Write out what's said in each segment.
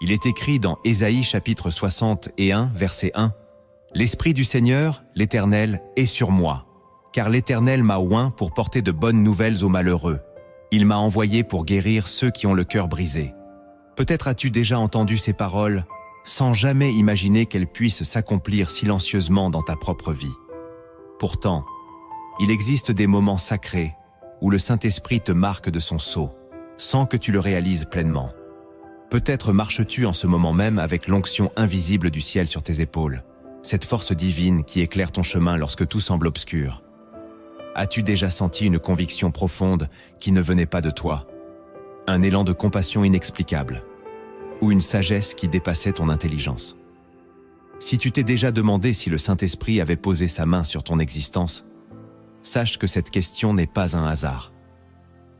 Il est écrit dans Ésaïe chapitre 61, verset 1, « L'Esprit du Seigneur, l'Éternel, est sur moi, car l'Éternel m'a oint pour porter de bonnes nouvelles aux malheureux. Il m'a envoyé pour guérir ceux qui ont le cœur brisé. » Peut-être as-tu déjà entendu ces paroles sans jamais imaginer qu'elles puissent s'accomplir silencieusement dans ta propre vie. Pourtant, il existe des moments sacrés où le Saint-Esprit te marque de son sceau, sans que tu le réalises pleinement. Peut-être marches-tu en ce moment même avec l'onction invisible du ciel sur tes épaules, cette force divine qui éclaire ton chemin lorsque tout semble obscur. As-tu déjà senti une conviction profonde qui ne venait pas de toi? Un élan de compassion inexplicable, ou une sagesse qui dépassait ton intelligence? Si tu t'es déjà demandé si le Saint-Esprit avait posé sa main sur ton existence, sache que cette question n'est pas un hasard.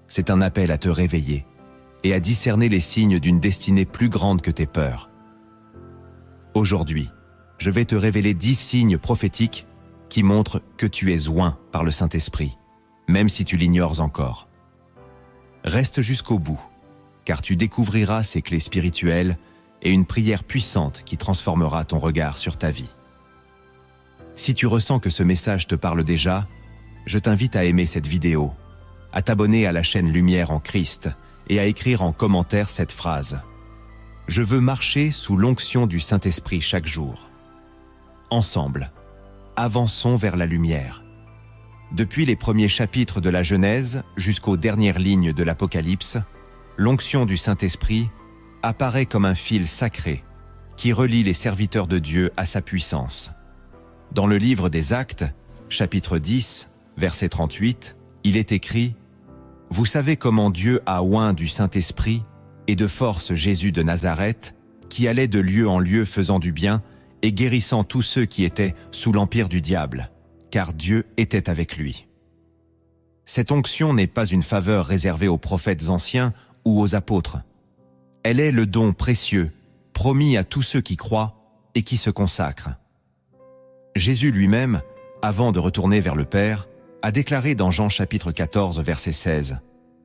C'est un appel à te réveiller et à discerner les signes d'une destinée plus grande que tes peurs. Aujourd'hui, je vais te révéler 10 signes prophétiques qui montrent que tu es oint par le Saint-Esprit, même si tu l'ignores encore. Reste jusqu'au bout, car tu découvriras ces clés spirituelles et une prière puissante qui transformera ton regard sur ta vie. Si tu ressens que ce message te parle déjà, je t'invite à aimer cette vidéo, à t'abonner à la chaîne Lumière en Christ et à écrire en commentaire cette phrase. Je veux marcher sous l'onction du Saint-Esprit chaque jour. Ensemble, avançons vers la lumière. Depuis les premiers chapitres de la Genèse jusqu'aux dernières lignes de l'Apocalypse, l'onction du Saint-Esprit apparaît comme un fil sacré qui relie les serviteurs de Dieu à sa puissance. Dans le livre des Actes, chapitre 10, verset 38, il est écrit « Vous savez comment Dieu a oint du Saint-Esprit et de force Jésus de Nazareth, qui allait de lieu en lieu faisant du bien et guérissant tous ceux qui étaient sous l'empire du diable, car Dieu était avec lui. » Cette onction n'est pas une faveur réservée aux prophètes anciens ou aux apôtres. Elle est le don précieux, promis à tous ceux qui croient et qui se consacrent. Jésus lui-même, avant de retourner vers le Père, a déclaré dans Jean chapitre 14, verset 16,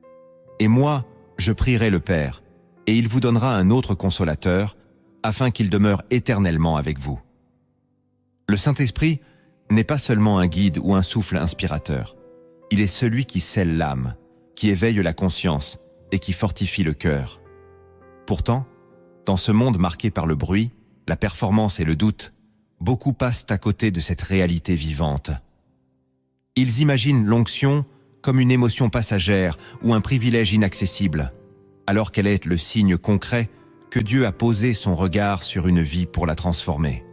« Et moi, je prierai le Père, et il vous donnera un autre consolateur, afin qu'il demeure éternellement avec vous. » Le Saint-Esprit n'est pas seulement un guide ou un souffle inspirateur. Il est celui qui scelle l'âme, qui éveille la conscience et qui fortifie le cœur. Pourtant, dans ce monde marqué par le bruit, la performance et le doute, beaucoup passent à côté de cette réalité vivante. Ils imaginent l'onction comme une émotion passagère ou un privilège inaccessible, alors qu'elle est le signe concret que Dieu a posé son regard sur une vie pour la transformer.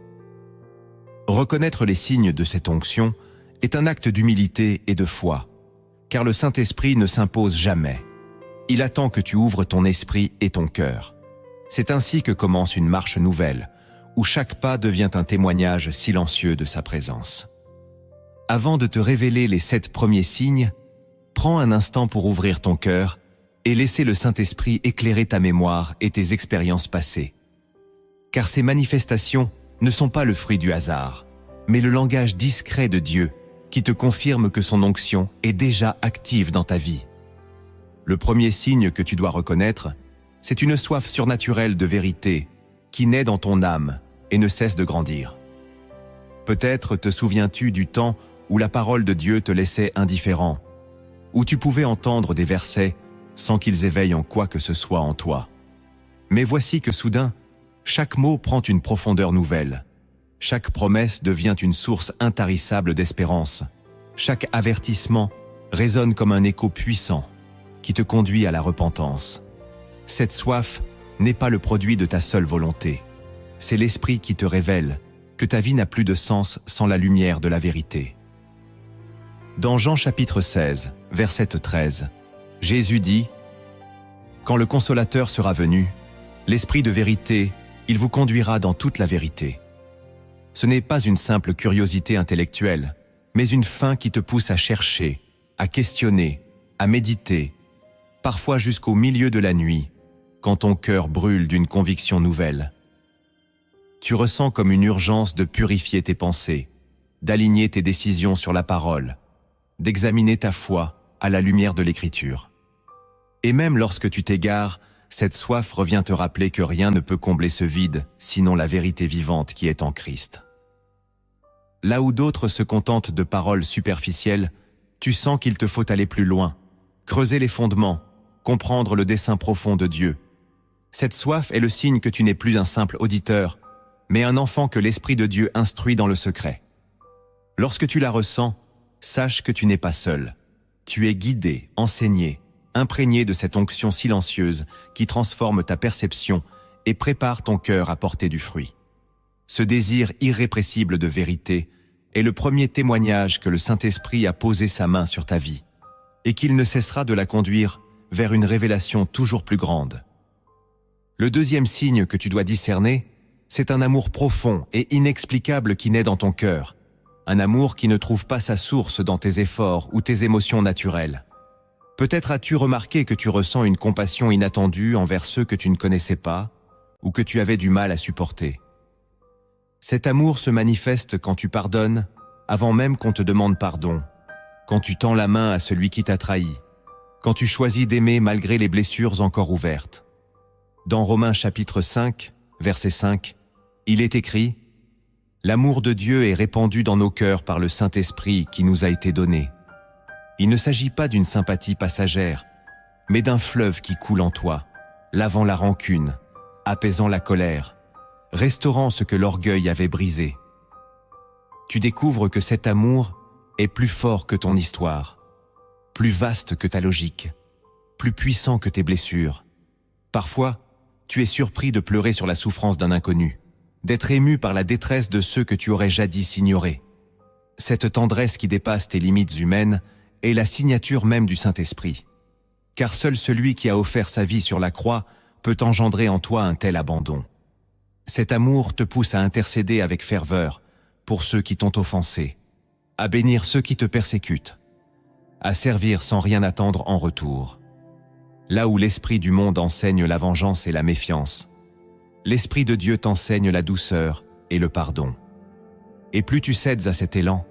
Reconnaître les signes de cette onction est un acte d'humilité et de foi, car le Saint-Esprit ne s'impose jamais. Il attend que tu ouvres ton esprit et ton cœur. C'est ainsi que commence une marche nouvelle, où chaque pas devient un témoignage silencieux de sa présence. Avant de te révéler les 7 premiers signes, prends un instant pour ouvrir ton cœur et laisser le Saint-Esprit éclairer ta mémoire et tes expériences passées. Car ces manifestations ne sont pas le fruit du hasard, mais le langage discret de Dieu qui te confirme que son onction est déjà active dans ta vie. Le premier signe que tu dois reconnaître, c'est une soif surnaturelle de vérité qui naît dans ton âme et ne cesse de grandir. Peut-être te souviens-tu du temps où la parole de Dieu te laissait indifférent, où tu pouvais entendre des versets sans qu'ils éveillent en quoi que ce soit en toi. Mais voici que soudain, chaque mot prend une profondeur nouvelle. Chaque promesse devient une source intarissable d'espérance. Chaque avertissement résonne comme un écho puissant qui te conduit à la repentance. Cette soif n'est pas le produit de ta seule volonté. C'est l'Esprit qui te révèle que ta vie n'a plus de sens sans la lumière de la vérité. Dans Jean chapitre 16, verset 13, Jésus dit « Quand le Consolateur sera venu, l'Esprit de vérité, il vous conduira dans toute la vérité. » Ce n'est pas une simple curiosité intellectuelle, mais une faim qui te pousse à chercher, à questionner, à méditer, parfois jusqu'au milieu de la nuit, quand ton cœur brûle d'une conviction nouvelle. Tu ressens comme une urgence de purifier tes pensées, d'aligner tes décisions sur la parole, d'examiner ta foi à la lumière de l'Écriture. Et même lorsque tu t'égares, cette soif revient te rappeler que rien ne peut combler ce vide, sinon la vérité vivante qui est en Christ. Là où d'autres se contentent de paroles superficielles, tu sens qu'il te faut aller plus loin, creuser les fondements, comprendre le dessein profond de Dieu. Cette soif est le signe que tu n'es plus un simple auditeur, mais un enfant que l'Esprit de Dieu instruit dans le secret. Lorsque tu la ressens, sache que tu n'es pas seul. Tu es guidé, enseigné, imprégné de cette onction silencieuse qui transforme ta perception et prépare ton cœur à porter du fruit. Ce désir irrépressible de vérité est le premier témoignage que le Saint-Esprit a posé sa main sur ta vie et qu'il ne cessera de la conduire vers une révélation toujours plus grande. Le deuxième signe que tu dois discerner, c'est un amour profond et inexplicable qui naît dans ton cœur, un amour qui ne trouve pas sa source dans tes efforts ou tes émotions naturelles. Peut-être as-tu remarqué que tu ressens une compassion inattendue envers ceux que tu ne connaissais pas ou que tu avais du mal à supporter. Cet amour se manifeste quand tu pardonnes avant même qu'on te demande pardon, quand tu tends la main à celui qui t'a trahi, quand tu choisis d'aimer malgré les blessures encore ouvertes. Dans Romains chapitre 5, verset 5, il est écrit « L'amour de Dieu est répandu dans nos cœurs par le Saint-Esprit qui nous a été donné. Il ne s'agit pas d'une sympathie passagère, mais d'un fleuve qui coule en toi, lavant la rancune, apaisant la colère, restaurant ce que l'orgueil avait brisé. Tu découvres que cet amour est plus fort que ton histoire, plus vaste que ta logique, plus puissant que tes blessures. Parfois, tu es surpris de pleurer sur la souffrance d'un inconnu, d'être ému par la détresse de ceux que tu aurais jadis ignorés. Cette tendresse qui dépasse tes limites humaines est la signature même du Saint-Esprit. Car seul celui qui a offert sa vie sur la croix peut engendrer en toi un tel abandon. Cet amour te pousse à intercéder avec ferveur pour ceux qui t'ont offensé, à bénir ceux qui te persécutent, à servir sans rien attendre en retour. Là où l'esprit du monde enseigne la vengeance et la méfiance, l'Esprit de Dieu t'enseigne la douceur et le pardon. Et plus tu cèdes à cet élan,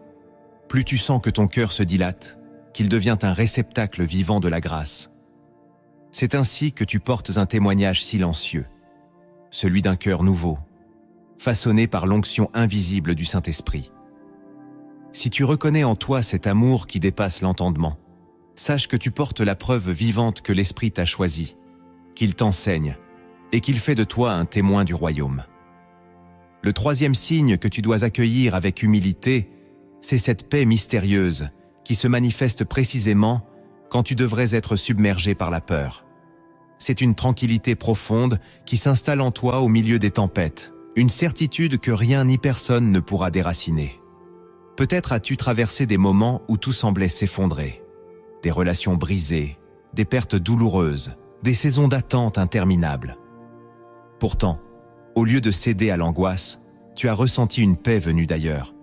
plus tu sens que ton cœur se dilate, qu'il devient un réceptacle vivant de la grâce. C'est ainsi que tu portes un témoignage silencieux, celui d'un cœur nouveau, façonné par l'onction invisible du Saint-Esprit. Si tu reconnais en toi cet amour qui dépasse l'entendement, sache que tu portes la preuve vivante que l'Esprit t'a choisi, qu'il t'enseigne et qu'il fait de toi un témoin du royaume. Le troisième signe que tu dois accueillir avec humilité, c'est cette paix mystérieuse qui se manifeste précisément quand tu devrais être submergé par la peur. C'est une tranquillité profonde qui s'installe en toi au milieu des tempêtes, une certitude que rien ni personne ne pourra déraciner. Peut-être as-tu traversé des moments où tout semblait s'effondrer, des relations brisées, des pertes douloureuses, des saisons d'attente interminables. Pourtant, au lieu de céder à l'angoisse, tu as ressenti une paix venue d'ailleurs,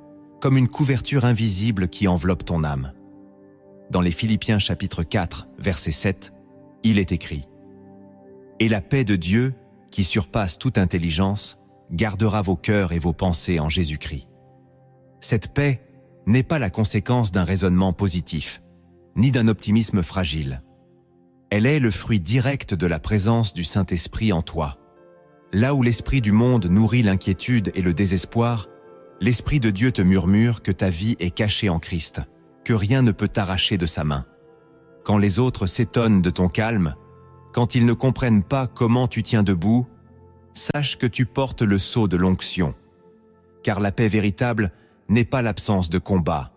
comme une couverture invisible qui enveloppe ton âme. Dans les Philippiens chapitre 4, verset 7, il est écrit « Et la paix de Dieu, qui surpasse toute intelligence, gardera vos cœurs et vos pensées en Jésus-Christ. » Cette paix n'est pas la conséquence d'un raisonnement positif, ni d'un optimisme fragile. Elle est le fruit direct de la présence du Saint-Esprit en toi. Là où l'esprit du monde nourrit l'inquiétude et le désespoir, l'Esprit de Dieu te murmure que ta vie est cachée en Christ, que rien ne peut t'arracher de sa main. Quand les autres s'étonnent de ton calme, quand ils ne comprennent pas comment tu tiens debout, sache que tu portes le sceau de l'onction. Car la paix véritable n'est pas l'absence de combat,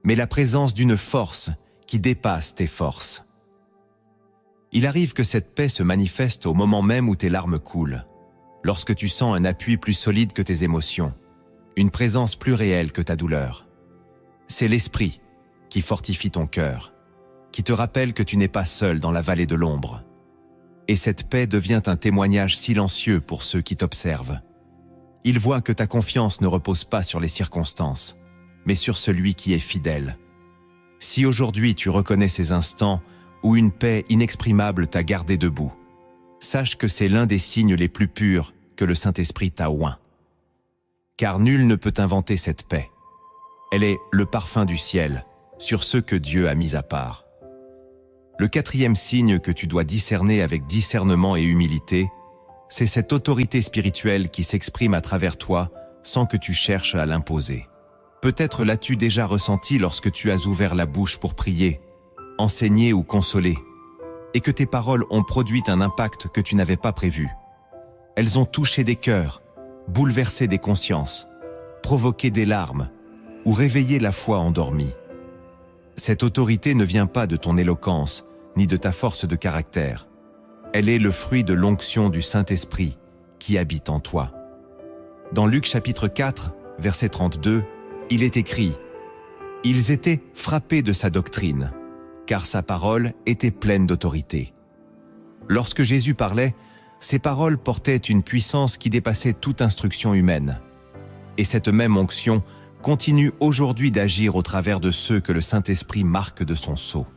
mais la présence d'une force qui dépasse tes forces. Il arrive que cette paix se manifeste au moment même où tes larmes coulent, lorsque tu sens un appui plus solide que tes émotions, une présence plus réelle que ta douleur. C'est l'Esprit qui fortifie ton cœur, qui te rappelle que tu n'es pas seul dans la vallée de l'ombre. Et cette paix devient un témoignage silencieux pour ceux qui t'observent. Ils voient que ta confiance ne repose pas sur les circonstances, mais sur celui qui est fidèle. Si aujourd'hui tu reconnais ces instants où une paix inexprimable t'a gardé debout, sache que c'est l'un des signes les plus purs que le Saint-Esprit t'a oint. Car nul ne peut inventer cette paix. Elle est le parfum du ciel sur ceux que Dieu a mis à part. Le quatrième signe que tu dois discerner avec discernement et humilité, c'est cette autorité spirituelle qui s'exprime à travers toi sans que tu cherches à l'imposer. Peut-être l'as-tu déjà ressenti lorsque tu as ouvert la bouche pour prier, enseigner ou consoler, et que tes paroles ont produit un impact que tu n'avais pas prévu. Elles ont touché des cœurs, bouleversé des consciences, provoqué des larmes ou réveillé la foi endormie. Cette autorité ne vient pas de ton éloquence ni de ta force de caractère. Elle est le fruit de l'onction du Saint-Esprit qui habite en toi. Dans Luc chapitre 4, verset 32, il est écrit « Ils étaient frappés de sa doctrine, car sa parole était pleine d'autorité. » Lorsque Jésus parlait, ses paroles portaient une puissance qui dépassait toute instruction humaine. Et cette même onction continue aujourd'hui d'agir au travers de ceux que le Saint-Esprit marque de son sceau.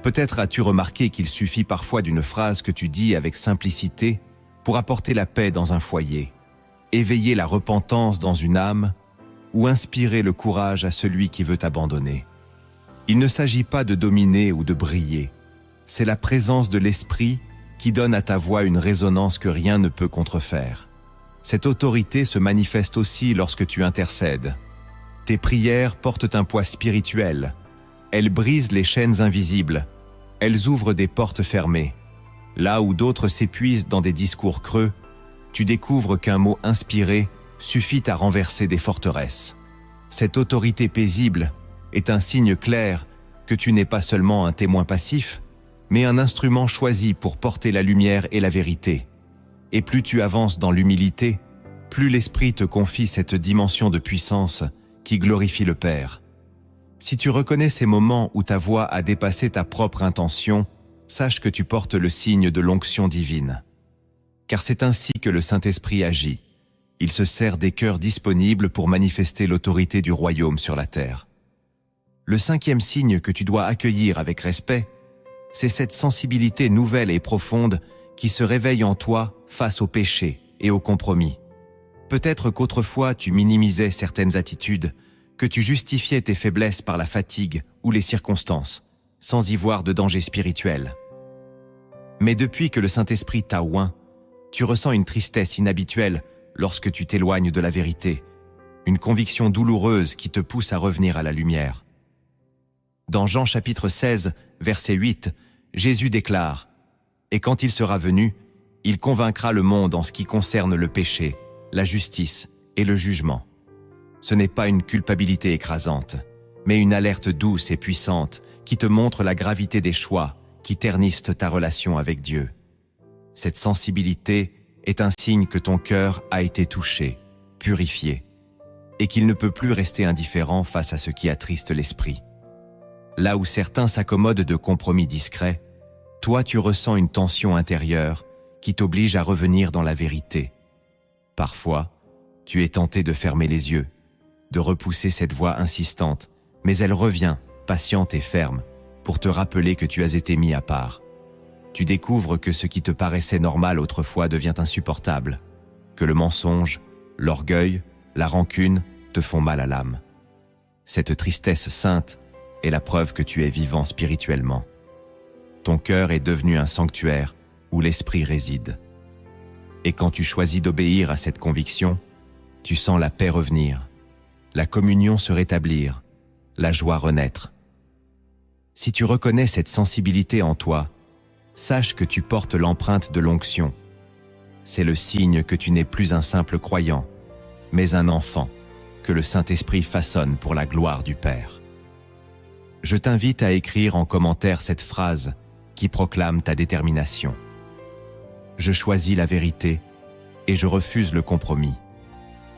Peut-être as-tu remarqué qu'il suffit parfois d'une phrase que tu dis avec simplicité pour apporter la paix dans un foyer, éveiller la repentance dans une âme ou inspirer le courage à celui qui veut abandonner. Il ne s'agit pas de dominer ou de briller, c'est la présence de l'Esprit qui donne à ta voix une résonance que rien ne peut contrefaire. Cette autorité se manifeste aussi lorsque tu intercèdes. Tes prières portent un poids spirituel. Elles brisent les chaînes invisibles. Elles ouvrent des portes fermées. Là où d'autres s'épuisent dans des discours creux, tu découvres qu'un mot inspiré suffit à renverser des forteresses. Cette autorité paisible est un signe clair que tu n'es pas seulement un témoin passif, mais un instrument choisi pour porter la lumière et la vérité. Et plus tu avances dans l'humilité, plus l'Esprit te confie cette dimension de puissance qui glorifie le Père. Si tu reconnais ces moments où ta voix a dépassé ta propre intention, sache que tu portes le signe de l'onction divine. Car c'est ainsi que le Saint-Esprit agit. Il se sert des cœurs disponibles pour manifester l'autorité du royaume sur la terre. Le cinquième signe que tu dois accueillir avec respect, c'est cette sensibilité nouvelle et profonde qui se réveille en toi face au péché et au compromis. Peut-être qu'autrefois tu minimisais certaines attitudes, que tu justifiais tes faiblesses par la fatigue ou les circonstances, sans y voir de danger spirituel. Mais depuis que le Saint-Esprit t'a oint, tu ressens une tristesse inhabituelle lorsque tu t'éloignes de la vérité, une conviction douloureuse qui te pousse à revenir à la lumière. Dans Jean chapitre 16, verset 8, Jésus déclare « Et quand il sera venu, il convaincra le monde en ce qui concerne le péché, la justice et le jugement. » Ce n'est pas une culpabilité écrasante, mais une alerte douce et puissante qui te montre la gravité des choix qui ternissent ta relation avec Dieu. Cette sensibilité est un signe que ton cœur a été touché, purifié, et qu'il ne peut plus rester indifférent face à ce qui attriste l'esprit. Là où certains s'accommodent de compromis discrets, toi tu ressens une tension intérieure qui t'oblige à revenir dans la vérité. Parfois, tu es tenté de fermer les yeux, de repousser cette voix insistante, mais elle revient, patiente et ferme, pour te rappeler que tu as été mis à part. Tu découvres que ce qui te paraissait normal autrefois devient insupportable, que le mensonge, l'orgueil, la rancune te font mal à l'âme. Cette tristesse sainte est la preuve que tu es vivant spirituellement. Ton cœur est devenu un sanctuaire où l'Esprit réside. Et quand tu choisis d'obéir à cette conviction, tu sens la paix revenir, la communion se rétablir, la joie renaître. Si tu reconnais cette sensibilité en toi, sache que tu portes l'empreinte de l'onction. C'est le signe que tu n'es plus un simple croyant, mais un enfant que le Saint-Esprit façonne pour la gloire du Père. Je t'invite à écrire en commentaire cette phrase qui proclame ta détermination. Je choisis la vérité et je refuse le compromis,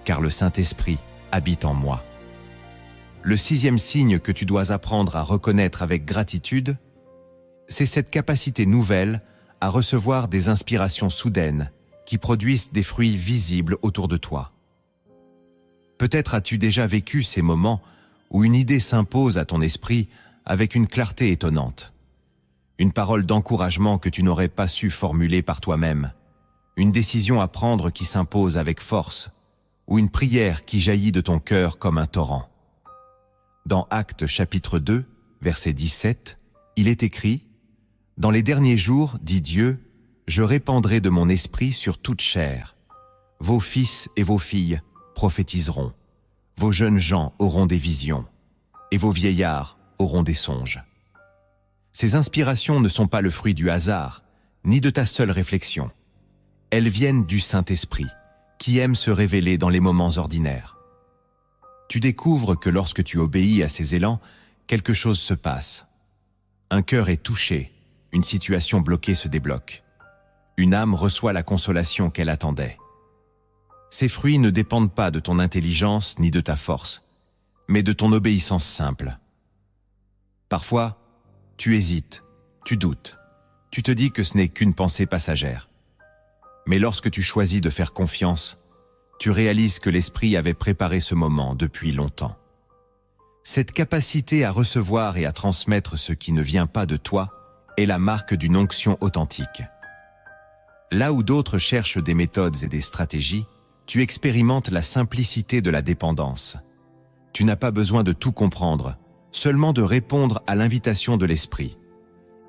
car le Saint-Esprit habite en moi. Le sixième signe que tu dois apprendre à reconnaître avec gratitude, c'est cette capacité nouvelle à recevoir des inspirations soudaines qui produisent des fruits visibles autour de toi. Peut-être as-tu déjà vécu ces moments où une idée s'impose à ton esprit avec une clarté étonnante. Une parole d'encouragement que tu n'aurais pas su formuler par toi-même, une décision à prendre qui s'impose avec force, ou une prière qui jaillit de ton cœur comme un torrent. Dans Actes chapitre 2, verset 17, il est écrit « Dans les derniers jours, dit Dieu, je répandrai de mon esprit sur toute chair. Vos fils et vos filles prophétiseront. Vos jeunes gens auront des visions, et vos vieillards auront des songes. » Ces inspirations ne sont pas le fruit du hasard, ni de ta seule réflexion. Elles viennent du Saint-Esprit, qui aime se révéler dans les moments ordinaires. Tu découvres que lorsque tu obéis à ces élans, quelque chose se passe. Un cœur est touché, une situation bloquée se débloque. Une âme reçoit la consolation qu'elle attendait. Ces fruits ne dépendent pas de ton intelligence ni de ta force, mais de ton obéissance simple. Parfois, tu hésites, tu doutes, tu te dis que ce n'est qu'une pensée passagère. Mais lorsque tu choisis de faire confiance, tu réalises que l'Esprit avait préparé ce moment depuis longtemps. Cette capacité à recevoir et à transmettre ce qui ne vient pas de toi est la marque d'une onction authentique. Là où d'autres cherchent des méthodes et des stratégies, tu expérimentes la simplicité de la dépendance. Tu n'as pas besoin de tout comprendre, seulement de répondre à l'invitation de l'Esprit.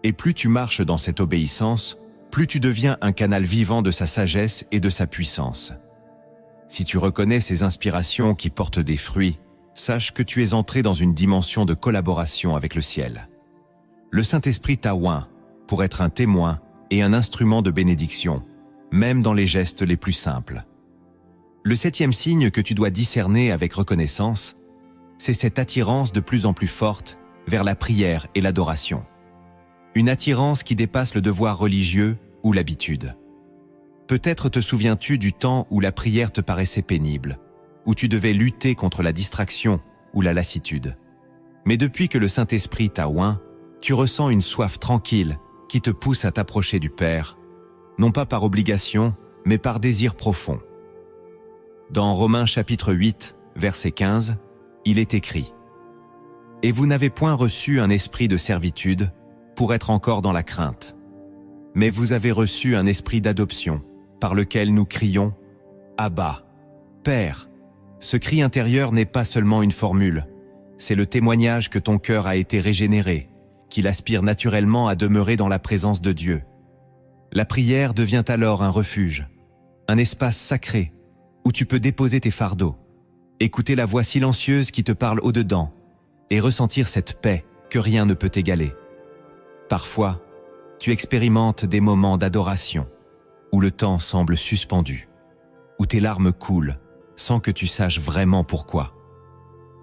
Et plus tu marches dans cette obéissance, plus tu deviens un canal vivant de sa sagesse et de sa puissance. Si tu reconnais ces inspirations qui portent des fruits, sache que tu es entré dans une dimension de collaboration avec le ciel. Le Saint-Esprit t'a oint pour être un témoin et un instrument de bénédiction, même dans les gestes les plus simples. Le 7e signe que tu dois discerner avec reconnaissance, c'est cette attirance de plus en plus forte vers la prière et l'adoration. Une attirance qui dépasse le devoir religieux ou l'habitude. Peut-être te souviens-tu du temps où la prière te paraissait pénible, où tu devais lutter contre la distraction ou la lassitude. Mais depuis que le Saint-Esprit t'a oint, tu ressens une soif tranquille qui te pousse à t'approcher du Père, non pas par obligation, mais par désir profond. Dans Romains chapitre 8, verset 15, il est écrit « Et vous n'avez point reçu un esprit de servitude pour être encore dans la crainte, mais vous avez reçu un esprit d'adoption, par lequel nous crions « Abba, Père ». Ce cri intérieur n'est pas seulement une formule, c'est le témoignage que ton cœur a été régénéré, qu'il aspire naturellement à demeurer dans la présence de Dieu. La prière devient alors un refuge, un espace sacré, où tu peux déposer tes fardeaux, écouter la voix silencieuse qui te parle au-dedans, et ressentir cette paix que rien ne peut égaler. Parfois, tu expérimentes des moments d'adoration, où le temps semble suspendu, où tes larmes coulent, sans que tu saches vraiment pourquoi.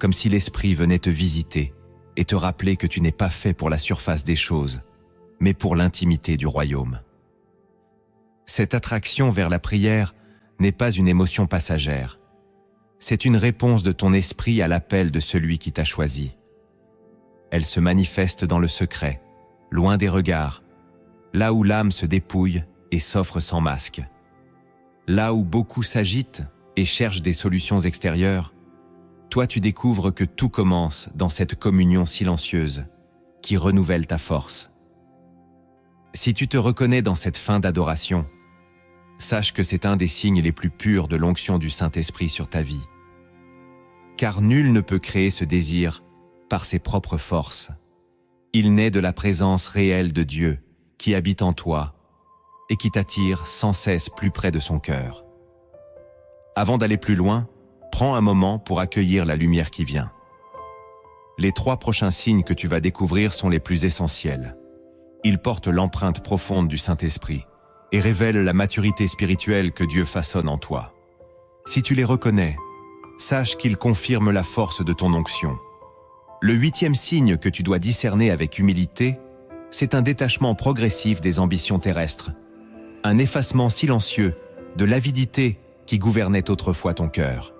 Comme si l'Esprit venait te visiter et te rappeler que tu n'es pas fait pour la surface des choses, mais pour l'intimité du royaume. Cette attraction vers la prière n'est pas une émotion passagère. C'est une réponse de ton esprit à l'appel de celui qui t'a choisi. Elle se manifeste dans le secret, loin des regards, là où l'âme se dépouille et s'offre sans masque. Là où beaucoup s'agitent et cherchent des solutions extérieures, toi tu découvres que tout commence dans cette communion silencieuse qui renouvelle ta force. Si tu te reconnais dans cette fin d'adoration, sache que c'est un des signes les plus purs de l'onction du Saint-Esprit sur ta vie. Car nul ne peut créer ce désir par ses propres forces. Il naît de la présence réelle de Dieu qui habite en toi et qui t'attire sans cesse plus près de son cœur. Avant d'aller plus loin, prends un moment pour accueillir la lumière qui vient. Les 3 prochains signes que tu vas découvrir sont les plus essentiels. Ils portent l'empreinte profonde du Saint-Esprit et révèlent la maturité spirituelle que Dieu façonne en toi. Si tu les reconnais, sache qu'ils confirment la force de ton onction. Le 8e signe que tu dois discerner avec humilité, c'est un détachement progressif des ambitions terrestres, un effacement silencieux de l'avidité qui gouvernait autrefois ton cœur.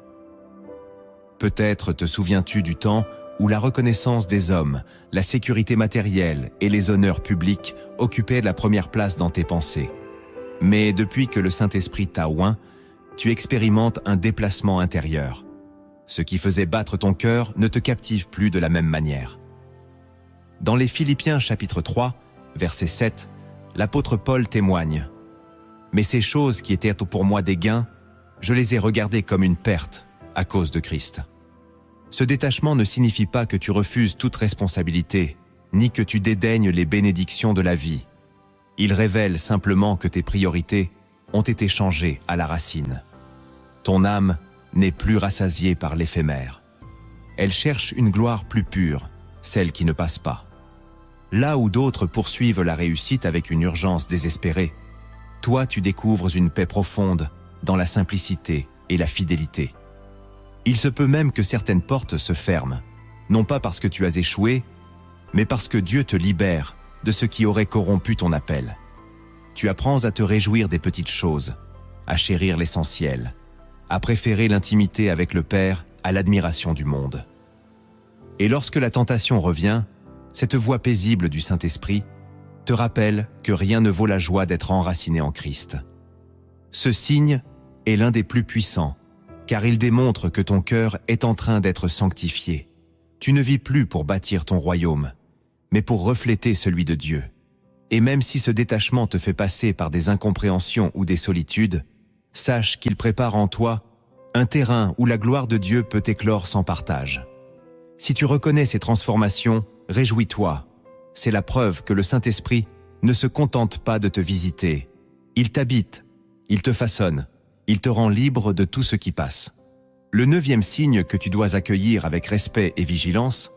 Peut-être te souviens-tu du temps où la reconnaissance des hommes, la sécurité matérielle et les honneurs publics occupaient la première place dans tes pensées. Mais depuis que le Saint-Esprit t'a oint, tu expérimentes un déplacement intérieur. Ce qui faisait battre ton cœur ne te captive plus de la même manière. Dans les Philippiens chapitre 3, verset 7, l'apôtre Paul témoigne « Mais ces choses qui étaient pour moi des gains, je les ai regardées comme une perte à cause de Christ. » Ce détachement ne signifie pas que tu refuses toute responsabilité, ni que tu dédaignes les bénédictions de la vie. Il révèle simplement que tes priorités ont été changées à la racine. Ton âme n'est plus rassasiée par l'éphémère. Elle cherche une gloire plus pure, celle qui ne passe pas. Là où d'autres poursuivent la réussite avec une urgence désespérée, toi tu découvres une paix profonde dans la simplicité et la fidélité. Il se peut même que certaines portes se ferment, non pas parce que tu as échoué, mais parce que Dieu te libère de ce qui aurait corrompu ton appel. Tu apprends à te réjouir des petites choses, à chérir l'essentiel, à préférer l'intimité avec le Père à l'admiration du monde. Et lorsque la tentation revient, cette voix paisible du Saint-Esprit te rappelle que rien ne vaut la joie d'être enraciné en Christ. Ce signe est l'un des plus puissants, car il démontre que ton cœur est en train d'être sanctifié. Tu ne vis plus pour bâtir ton royaume, mais pour refléter celui de Dieu. Et même si ce détachement te fait passer par des incompréhensions ou des solitudes, sache qu'il prépare en toi un terrain où la gloire de Dieu peut éclore sans partage. Si tu reconnais ces transformations, réjouis-toi. C'est la preuve que le Saint-Esprit ne se contente pas de te visiter. Il t'habite, il te façonne, il te rend libre de tout ce qui passe. Le 9e signe que tu dois accueillir avec respect et vigilance,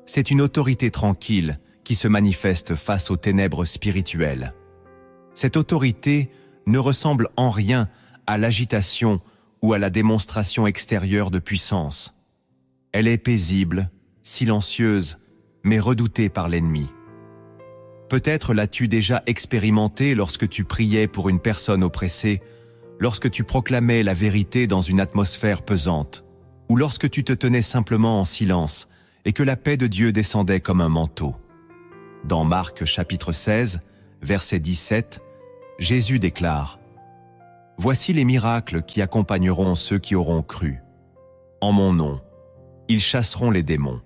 c'est une autorité tranquille qui se manifeste face aux ténèbres spirituelles. Cette autorité ne ressemble en rien à l'agitation ou à la démonstration extérieure de puissance. Elle est paisible, silencieuse, mais redoutée par l'ennemi. Peut-être l'as-tu déjà expérimenté lorsque tu priais pour une personne oppressée, lorsque tu proclamais la vérité dans une atmosphère pesante, ou lorsque tu te tenais simplement en silence et que la paix de Dieu descendait comme un manteau. Dans Marc chapitre 16, verset 17, Jésus déclare « Voici les miracles qui accompagneront ceux qui auront cru. En mon nom, ils chasseront les démons.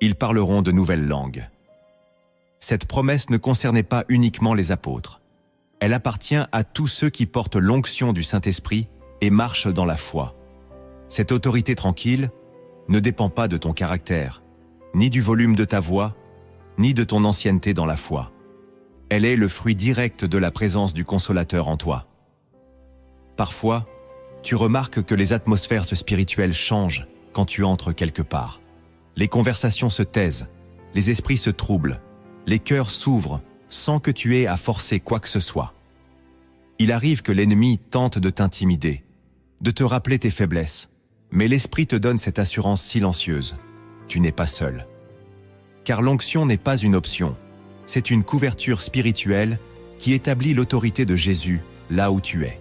Ils parleront de nouvelles langues. » Cette promesse ne concernait pas uniquement les apôtres. Elle appartient à tous ceux qui portent l'onction du Saint-Esprit et marchent dans la foi. Cette autorité tranquille ne dépend pas de ton caractère, ni du volume de ta voix, ni de ton ancienneté dans la foi. Elle est le fruit direct de la présence du Consolateur en toi. Parfois, tu remarques que les atmosphères spirituelles changent quand tu entres quelque part. Les conversations se taisent, les esprits se troublent, les cœurs s'ouvrent sans que tu aies à forcer quoi que ce soit. Il arrive que l'ennemi tente de t'intimider, de te rappeler tes faiblesses, mais l'Esprit te donne cette assurance silencieuse. Tu n'es pas seul. Car l'onction n'est pas une option, c'est une couverture spirituelle qui établit l'autorité de Jésus là où tu es.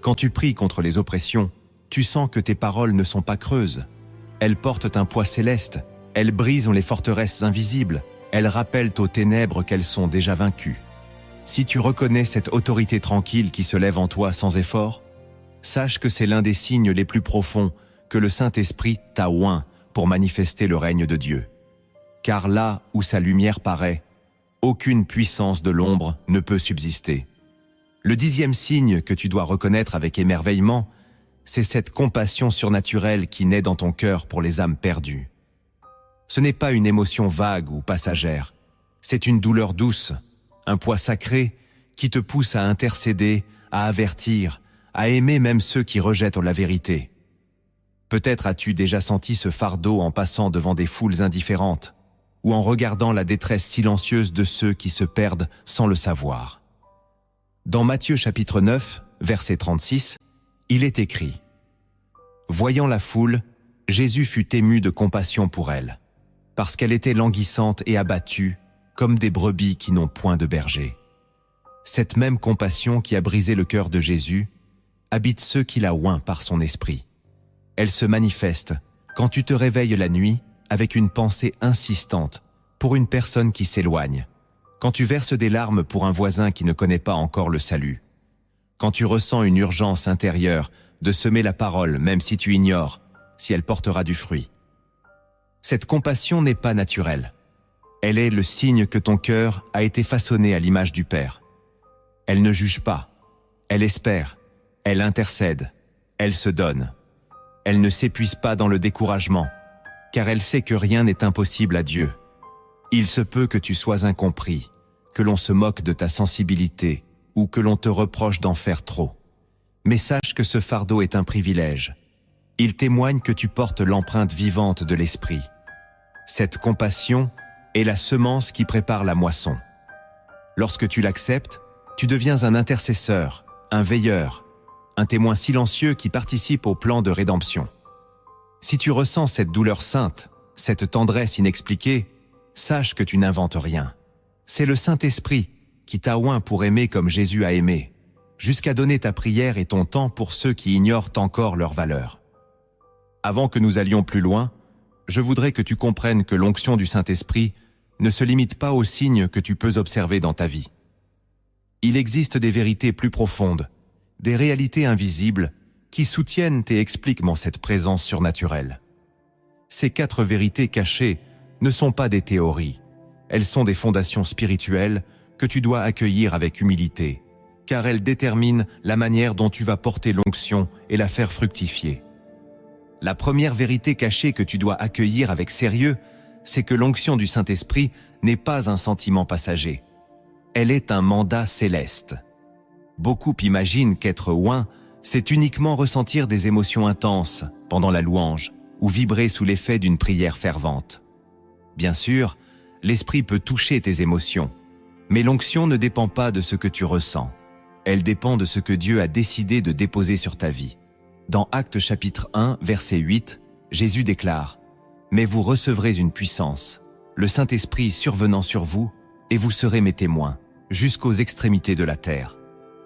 Quand tu pries contre les oppressions, tu sens que tes paroles ne sont pas creuses. Elles portent un poids céleste, elles brisent les forteresses invisibles, elles rappellent aux ténèbres qu'elles sont déjà vaincues. Si tu reconnais cette autorité tranquille qui se lève en toi sans effort, sache que c'est l'un des signes les plus profonds que le Saint-Esprit t'a oint pour manifester le règne de Dieu. Car là où sa lumière paraît, aucune puissance de l'ombre ne peut subsister. Le 10e signe que tu dois reconnaître avec émerveillement, c'est cette compassion surnaturelle qui naît dans ton cœur pour les âmes perdues. Ce n'est pas une émotion vague ou passagère, c'est une douleur douce, un poids sacré qui te pousse à intercéder, à avertir, à aimer même ceux qui rejettent la vérité. Peut-être as-tu déjà senti ce fardeau en passant devant des foules indifférentes, ou en regardant la détresse silencieuse de ceux qui se perdent sans le savoir. Dans Matthieu chapitre 9, verset 36, il est écrit « Voyant la foule, Jésus fut ému de compassion pour elle, parce qu'elle était languissante et abattue, comme des brebis qui n'ont point de berger. » Cette même compassion qui a brisé le cœur de Jésus habite ceux qui la oint par son esprit. Elle se manifeste quand tu te réveilles la nuit avec une pensée insistante pour une personne qui s'éloigne, quand tu verses des larmes pour un voisin qui ne connaît pas encore le salut, quand tu ressens une urgence intérieure de semer la parole même si tu ignores si elle portera du fruit. Cette compassion n'est pas naturelle. Elle est le signe que ton cœur a été façonné à l'image du Père. Elle ne juge pas, elle espère, elle intercède, elle se donne. Elle ne s'épuise pas dans le découragement, car elle sait que rien n'est impossible à Dieu. Il se peut que tu sois incompris, que l'on se moque de ta sensibilité ou que l'on te reproche d'en faire trop. Mais sache que ce fardeau est un privilège. Il témoigne que tu portes l'empreinte vivante de l'Esprit. Cette compassion est la semence qui prépare la moisson. Lorsque tu l'acceptes, tu deviens un intercesseur, un veilleur, un témoin silencieux qui participe au plan de rédemption. Si tu ressens cette douleur sainte, cette tendresse inexpliquée, sache que tu n'inventes rien. C'est le Saint-Esprit qui t'a oint pour aimer comme Jésus a aimé, jusqu'à donner ta prière et ton temps pour ceux qui ignorent encore leur valeur. Avant que nous allions plus loin, je voudrais que tu comprennes que l'onction du Saint-Esprit ne se limite pas aux signes que tu peux observer dans ta vie. Il existe des vérités plus profondes, des réalités invisibles qui soutiennent et expliquent cette présence surnaturelle. Ces 4 vérités cachées ne sont pas des théories, elles sont des fondations spirituelles que tu dois accueillir avec humilité, car elles déterminent la manière dont tu vas porter l'onction et la faire fructifier. La première vérité cachée que tu dois accueillir avec sérieux, c'est que l'onction du Saint-Esprit n'est pas un sentiment passager. Elle est un mandat céleste. Beaucoup imaginent qu'être oint, c'est uniquement ressentir des émotions intenses pendant la louange ou vibrer sous l'effet d'une prière fervente. Bien sûr, l'Esprit peut toucher tes émotions, mais l'onction ne dépend pas de ce que tu ressens. Elle dépend de ce que Dieu a décidé de déposer sur ta vie. Dans Actes chapitre 1, verset 8, Jésus déclare « Mais vous recevrez une puissance, le Saint-Esprit survenant sur vous, et vous serez mes témoins, jusqu'aux extrémités de la terre. »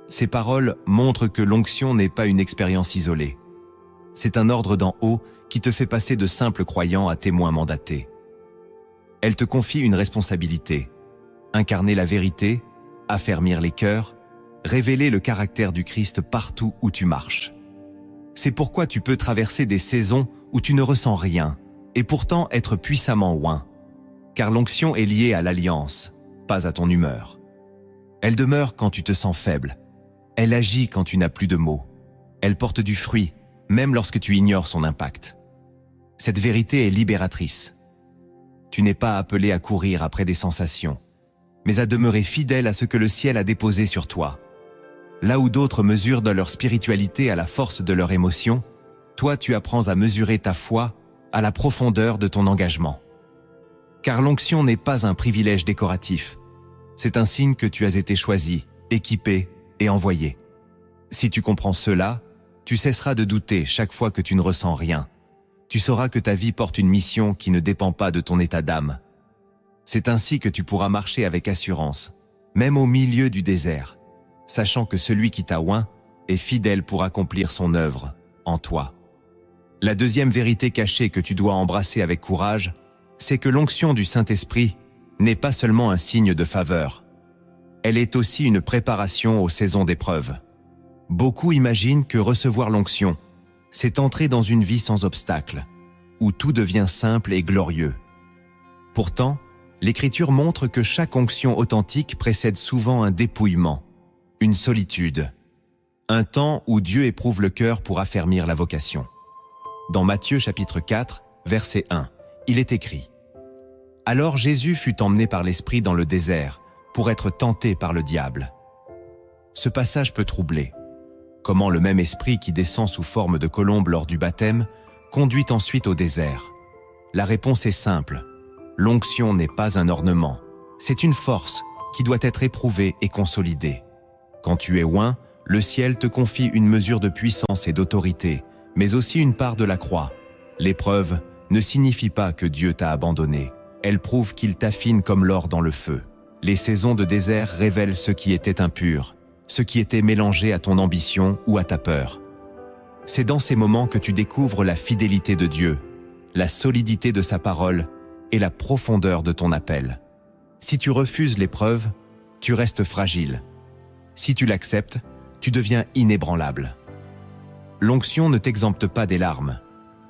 Ces paroles montrent que l'onction n'est pas une expérience isolée. C'est un ordre d'en haut qui te fait passer de simples croyants à témoins mandatés. Elle te confie une responsabilité, incarner la vérité, affermir les cœurs, révéler le caractère du Christ partout où tu marches. C'est pourquoi tu peux traverser des saisons où tu ne ressens rien, et pourtant être puissamment oint. Car l'onction est liée à l'alliance, pas à ton humeur. Elle demeure quand tu te sens faible. Elle agit quand tu n'as plus de mots. Elle porte du fruit, même lorsque tu ignores son impact. Cette vérité est libératrice. Tu n'es pas appelé à courir après des sensations, mais à demeurer fidèle à ce que le ciel a déposé sur toi. Là où d'autres mesurent dans leur spiritualité à la force de leur émotion, toi tu apprends à mesurer ta foi à la profondeur de ton engagement. Car l'onction n'est pas un privilège décoratif. C'est un signe que tu as été choisi, équipé et envoyé. Si tu comprends cela, tu cesseras de douter chaque fois que tu ne ressens rien. Tu sauras que ta vie porte une mission qui ne dépend pas de ton état d'âme. C'est ainsi que tu pourras marcher avec assurance, même au milieu du désert, sachant que celui qui t'a oint est fidèle pour accomplir son œuvre en toi. La deuxième vérité cachée que tu dois embrasser avec courage, c'est que l'onction du Saint-Esprit n'est pas seulement un signe de faveur. Elle est aussi une préparation aux saisons d'épreuve. Beaucoup imaginent que recevoir l'onction, c'est entrer dans une vie sans obstacle, où tout devient simple et glorieux. Pourtant, l'Écriture montre que chaque onction authentique précède souvent un dépouillement, une solitude, un temps où Dieu éprouve le cœur pour affermir la vocation. Dans Matthieu chapitre 4, verset 1, il est écrit « Alors Jésus fut emmené par l'Esprit dans le désert pour être tenté par le diable. » Ce passage peut troubler. Comment le même esprit qui descend sous forme de colombe lors du baptême conduit ensuite au désert? La réponse est simple. L'onction n'est pas un ornement. C'est une force qui doit être éprouvée et consolidée. Quand tu es oint, le ciel te confie une mesure de puissance et d'autorité, mais aussi une part de la croix. L'épreuve ne signifie pas que Dieu t'a abandonné. Elle prouve qu'il t'affine comme l'or dans le feu. Les saisons de désert révèlent ce qui était impur, ce qui était mélangé à ton ambition ou à ta peur. C'est dans ces moments que tu découvres la fidélité de Dieu, la solidité de sa parole et la profondeur de ton appel. Si tu refuses l'épreuve, tu restes fragile. Si tu l'acceptes, tu deviens inébranlable. L'onction ne t'exempte pas des larmes.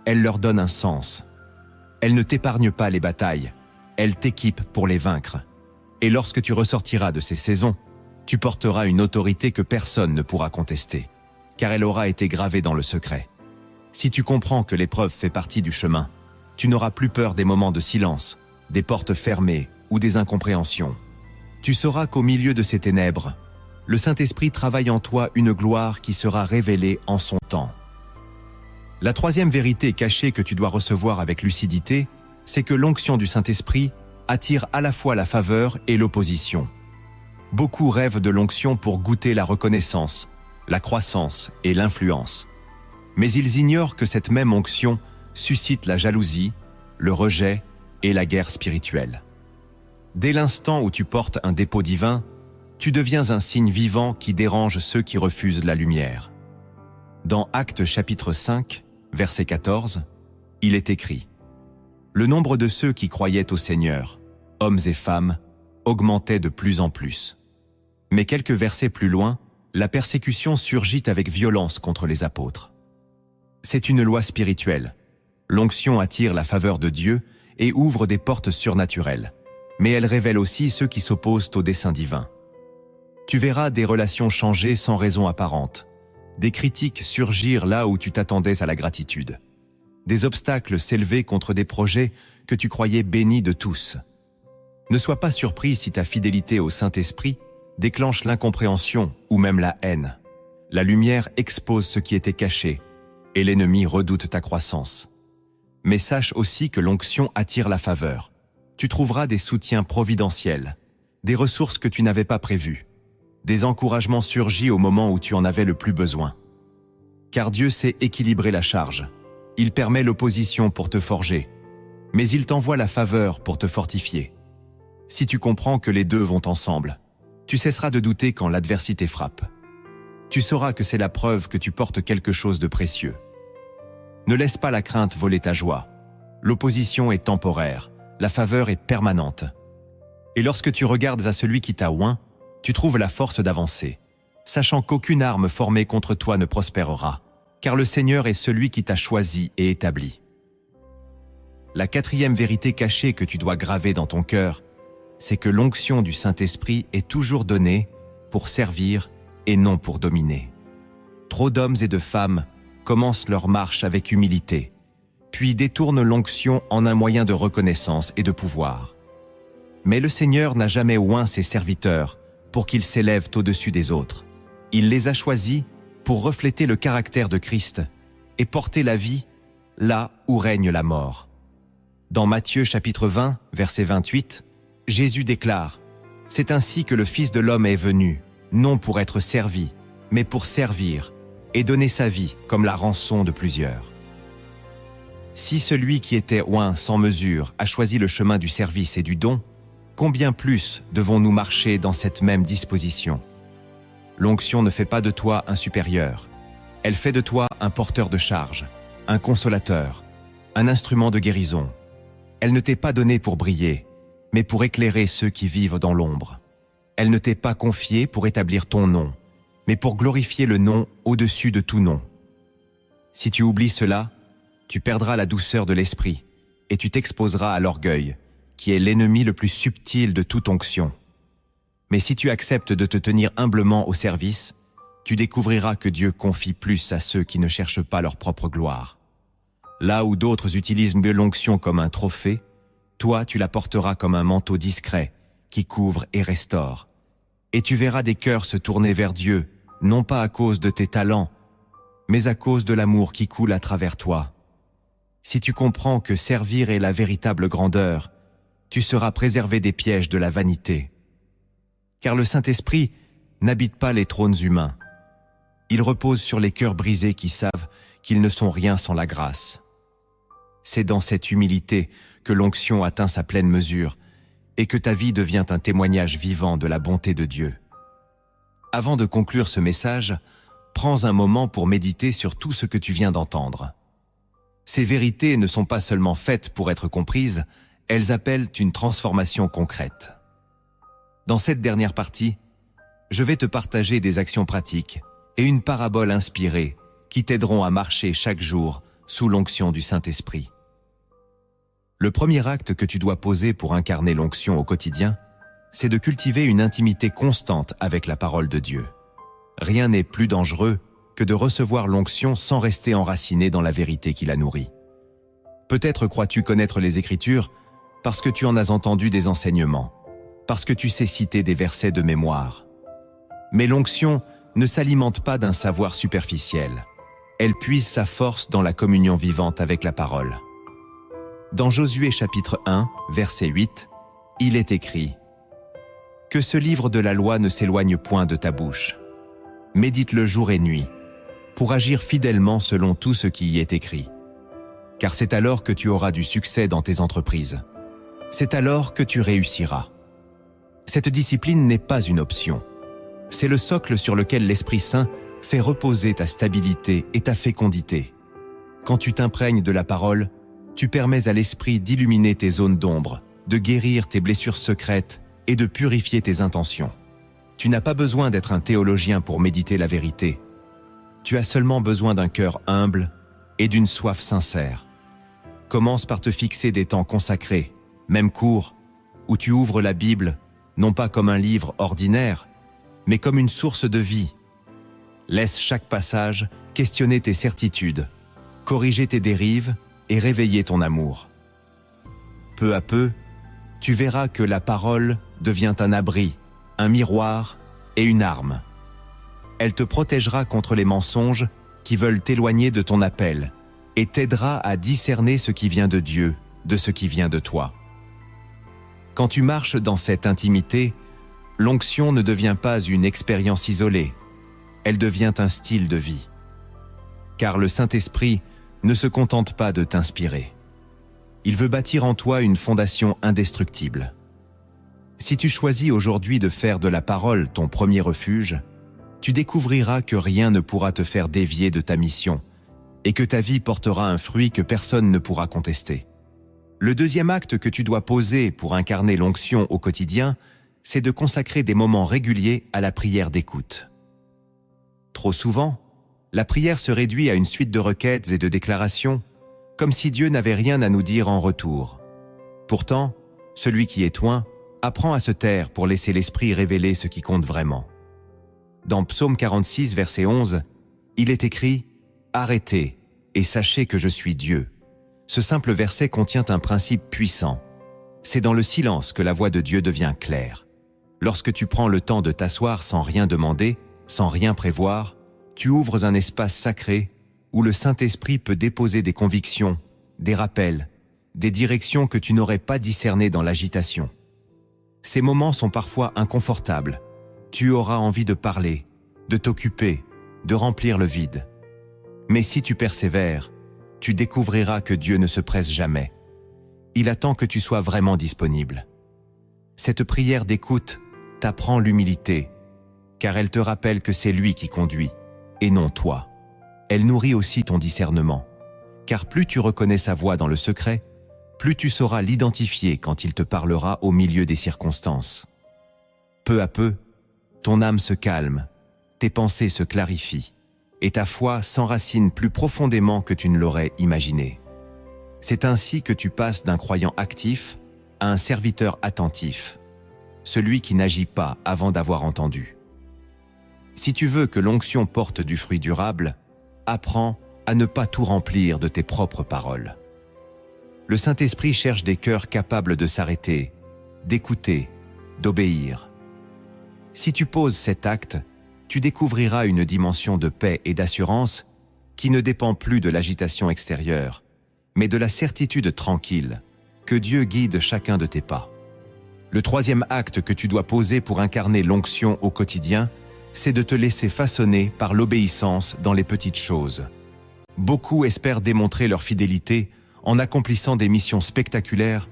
Elle leur donne un sens. Elle ne t'épargne pas les batailles. Elle t'équipe pour les vaincre. Et lorsque tu ressortiras de ces saisons, tu porteras une autorité que personne ne pourra contester, car elle aura été gravée dans le secret. Si tu comprends que l'épreuve fait partie du chemin, tu n'auras plus peur des moments de silence, des portes fermées ou des incompréhensions. Tu sauras qu'au milieu de ces ténèbres, le Saint-Esprit travaille en toi une gloire qui sera révélée en son temps. La troisième vérité cachée que tu dois recevoir avec lucidité, c'est que l'onction du Saint-Esprit attire à la fois la faveur et l'opposition. Beaucoup rêvent de l'onction pour goûter la reconnaissance, la croissance et l'influence. Mais ils ignorent que cette même onction suscite la jalousie, le rejet et la guerre spirituelle. Dès l'instant où tu portes un dépôt divin, tu deviens un signe vivant qui dérange ceux qui refusent la lumière. Dans Actes chapitre 5, verset 14, il est écrit « Le nombre de ceux qui croyaient au Seigneur, hommes et femmes, augmentait de plus en plus. » Mais quelques versets plus loin, la persécution surgit avec violence contre les apôtres. C'est une loi spirituelle. L'onction attire la faveur de Dieu et ouvre des portes surnaturelles, mais elle révèle aussi ceux qui s'opposent au dessein divin. Tu verras des relations changer sans raison apparente, des critiques surgir là où tu t'attendais à la gratitude, des obstacles s'élever contre des projets que tu croyais bénis de tous. Ne sois pas surpris si ta fidélité au Saint-Esprit déclenche l'incompréhension ou même la haine. La lumière expose ce qui était caché, et l'ennemi redoute ta croissance. Mais sache aussi que l'onction attire la faveur. Tu trouveras des soutiens providentiels, des ressources que tu n'avais pas prévues, des encouragements surgis au moment où tu en avais le plus besoin. Car Dieu sait équilibrer la charge. Il permet l'opposition pour te forger, mais il t'envoie la faveur pour te fortifier. Si tu comprends que les deux vont ensemble, tu cesseras de douter quand l'adversité frappe. Tu sauras que c'est la preuve que tu portes quelque chose de précieux. Ne laisse pas la crainte voler ta joie. L'opposition est temporaire, la faveur est permanente. Et lorsque tu regardes à celui qui t'a oint, tu trouves la force d'avancer, sachant qu'aucune arme formée contre toi ne prospérera, car le Seigneur est celui qui t'a choisi et établi. La quatrième vérité cachée que tu dois graver dans ton cœur, c'est que l'onction du Saint-Esprit est toujours donnée pour servir et non pour dominer. Trop d'hommes et de femmes commencent leur marche avec humilité, puis détournent l'onction en un moyen de reconnaissance et de pouvoir. Mais le Seigneur n'a jamais oint ses serviteurs pour qu'ils s'élèvent au-dessus des autres. Il les a choisis pour refléter le caractère de Christ et porter la vie là où règne la mort. Dans Matthieu chapitre 20, verset 28, Jésus déclare « C'est ainsi que le Fils de l'homme est venu, non pour être servi, mais pour servir, et donner sa vie comme la rançon de plusieurs. » Si celui qui était oint sans mesure a choisi le chemin du service et du don, combien plus devons-nous marcher dans cette même disposition? L'onction ne fait pas de toi un supérieur, elle fait de toi un porteur de charge, un consolateur, un instrument de guérison. Elle ne t'est pas donnée pour briller, mais pour éclairer ceux qui vivent dans l'ombre. Elle ne t'est pas confiée pour établir ton nom, mais pour glorifier le nom au-dessus de tout nom. Si tu oublies cela, tu perdras la douceur de l'esprit et tu t'exposeras à l'orgueil, qui est l'ennemi le plus subtil de toute onction. Mais si tu acceptes de te tenir humblement au service, tu découvriras que Dieu confie plus à ceux qui ne cherchent pas leur propre gloire. Là où d'autres utilisent l'onction comme un trophée, toi tu la porteras comme un manteau discret qui couvre et restaure. Et tu verras des cœurs se tourner vers Dieu, non pas à cause de tes talents, mais à cause de l'amour qui coule à travers toi. Si tu comprends que servir est la véritable grandeur, tu seras préservé des pièges de la vanité. Car le Saint-Esprit n'habite pas les trônes humains. Il repose sur les cœurs brisés qui savent qu'ils ne sont rien sans la grâce. C'est dans cette humilité que l'onction atteint sa pleine mesure et que ta vie devient un témoignage vivant de la bonté de Dieu. Avant de conclure ce message, prends un moment pour méditer sur tout ce que tu viens d'entendre. Ces vérités ne sont pas seulement faites pour être comprises, elles appellent une transformation concrète. Dans cette dernière partie, je vais te partager des actions pratiques et une parabole inspirée qui t'aideront à marcher chaque jour sous l'onction du Saint-Esprit. Le premier acte que tu dois poser pour incarner l'onction au quotidien, c'est de cultiver une intimité constante avec la parole de Dieu. Rien n'est plus dangereux que de recevoir l'onction sans rester enraciné dans la vérité qui la nourrit. Peut-être crois-tu connaître les Écritures, parce que tu en as entendu des enseignements, parce que tu sais citer des versets de mémoire. Mais l'onction ne s'alimente pas d'un savoir superficiel. Elle puise sa force dans la communion vivante avec la parole. Dans Josué chapitre 1, verset 8, il est écrit « Que ce livre de la loi ne s'éloigne point de ta bouche. Médite-le jour et nuit, pour agir fidèlement selon tout ce qui y est écrit. Car c'est alors que tu auras du succès dans tes entreprises. C'est alors que tu réussiras. » Cette discipline n'est pas une option. C'est le socle sur lequel l'Esprit Saint fait reposer ta stabilité et ta fécondité. Quand tu t'imprègnes de la parole, tu permets à l'Esprit d'illuminer tes zones d'ombre, de guérir tes blessures secrètes et de purifier tes intentions. Tu n'as pas besoin d'être un théologien pour méditer la vérité. Tu as seulement besoin d'un cœur humble et d'une soif sincère. Commence par te fixer des temps consacrés, même courts, où tu ouvres la Bible, non pas comme un livre ordinaire, mais comme une source de vie. Laisse chaque passage questionner tes certitudes, corriger tes dérives et réveiller ton amour. Peu à peu, tu verras que la parole devient un abri, un miroir et une arme. Elle te protégera contre les mensonges qui veulent t'éloigner de ton appel et t'aidera à discerner ce qui vient de Dieu, de ce qui vient de toi. Quand tu marches dans cette intimité, l'onction ne devient pas une expérience isolée, elle devient un style de vie. Car le Saint-Esprit ne se contente pas de t'inspirer. Il veut bâtir en toi une fondation indestructible. Si tu choisis aujourd'hui de faire de la parole ton premier refuge, tu découvriras que rien ne pourra te faire dévier de ta mission et que ta vie portera un fruit que personne ne pourra contester. Le deuxième acte que tu dois poser pour incarner l'onction au quotidien, c'est de consacrer des moments réguliers à la prière d'écoute. Trop souvent, la prière se réduit à une suite de requêtes et de déclarations, comme si Dieu n'avait rien à nous dire en retour. Pourtant, celui qui est oint apprend à se taire pour laisser l'Esprit révéler ce qui compte vraiment. Dans Psaume 46, verset 11, il est écrit « Arrêtez et sachez que je suis Dieu ». Ce simple verset contient un principe puissant. C'est dans le silence que la voix de Dieu devient claire. Lorsque tu prends le temps de t'asseoir sans rien demander, sans rien prévoir, tu ouvres un espace sacré où le Saint-Esprit peut déposer des convictions, des rappels, des directions que tu n'aurais pas discernées dans l'agitation. Ces moments sont parfois inconfortables. Tu auras envie de parler, de t'occuper, de remplir le vide. Mais si tu persévères, tu découvriras que Dieu ne se presse jamais. Il attend que tu sois vraiment disponible. Cette prière d'écoute t'apprend l'humilité, car elle te rappelle que c'est lui qui conduit, et non toi. Elle nourrit aussi ton discernement, car plus tu reconnais sa voix dans le secret, plus tu sauras l'identifier quand il te parlera au milieu des circonstances. Peu à peu, ton âme se calme, tes pensées se clarifient, et ta foi s'enracine plus profondément que tu ne l'aurais imaginé. C'est ainsi que tu passes d'un croyant actif à un serviteur attentif, celui qui n'agit pas avant d'avoir entendu. Si tu veux que l'onction porte du fruit durable, apprends à ne pas tout remplir de tes propres paroles. Le Saint-Esprit cherche des cœurs capables de s'arrêter, d'écouter, d'obéir. Si tu poses cet acte, tu découvriras une dimension de paix et d'assurance qui ne dépend plus de l'agitation extérieure, mais de la certitude tranquille que Dieu guide chacun de tes pas. Le troisième acte que tu dois poser pour incarner l'onction au quotidien, c'est de te laisser façonner par l'obéissance dans les petites choses. Beaucoup espèrent démontrer leur fidélité en accomplissant des missions spectaculaires